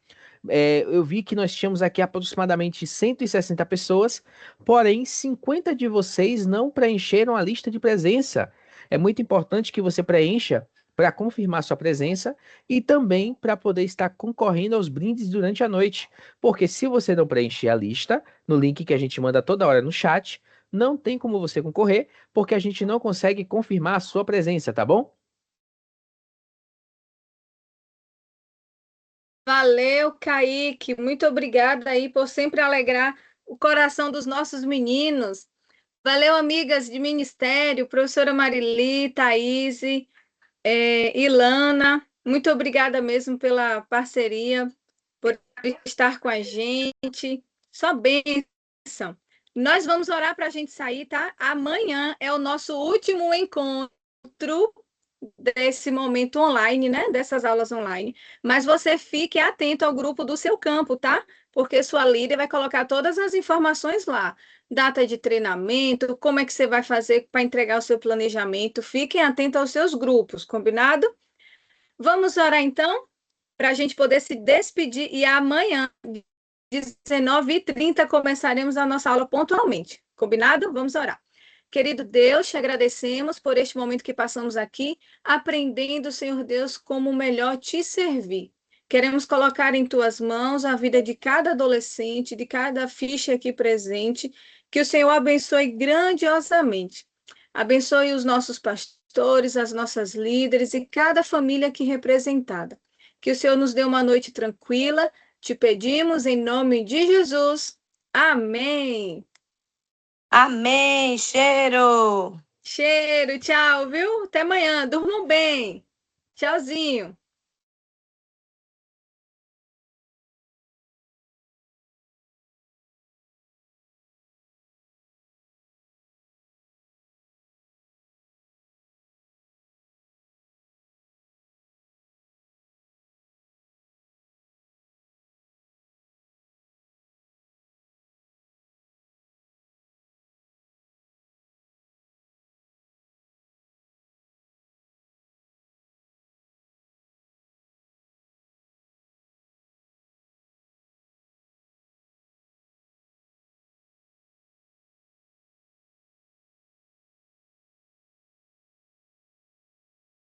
Eu vi que nós tínhamos aqui aproximadamente 160 pessoas, porém 50 de vocês não preencheram a lista de presença. É muito importante que você preencha para confirmar sua presença e também para poder estar concorrendo aos brindes durante a noite. Porque se você não preencher a lista, no link que a gente manda toda hora no chat, não tem como você concorrer, porque a gente não consegue confirmar a sua presença, tá bom? Valeu, Kaique. Muito obrigada aí por sempre alegrar o coração dos nossos meninos. Valeu, amigas de ministério, professora Marili, Thaís, Ilana. Muito obrigada mesmo pela parceria, por estar com a gente. Só bênção. Nós vamos orar para a gente sair, tá? Amanhã é o nosso último encontro desse momento online, né? Dessas aulas online. Mas você fique atento ao grupo do seu campo, tá? Porque sua líder vai colocar todas as informações lá. Data de treinamento, como é que você vai fazer para entregar o seu planejamento. Fiquem atentos aos seus grupos, combinado? Vamos orar então, para a gente poder se despedir. E amanhã, 19h30, começaremos a nossa aula pontualmente. Combinado? Vamos orar. Querido Deus, te agradecemos por este momento que passamos aqui, aprendendo, Senhor Deus, como melhor te servir. Queremos colocar em tuas mãos a vida de cada adolescente, de cada ficha aqui presente, que o Senhor abençoe grandiosamente. Abençoe os nossos pastores, as nossas líderes e cada família aqui representada. Que o Senhor nos dê uma noite tranquila. Te pedimos em nome de Jesus. Amém. Amém, cheiro! Cheiro, tchau, viu? Até amanhã. Durmam bem. Tchauzinho.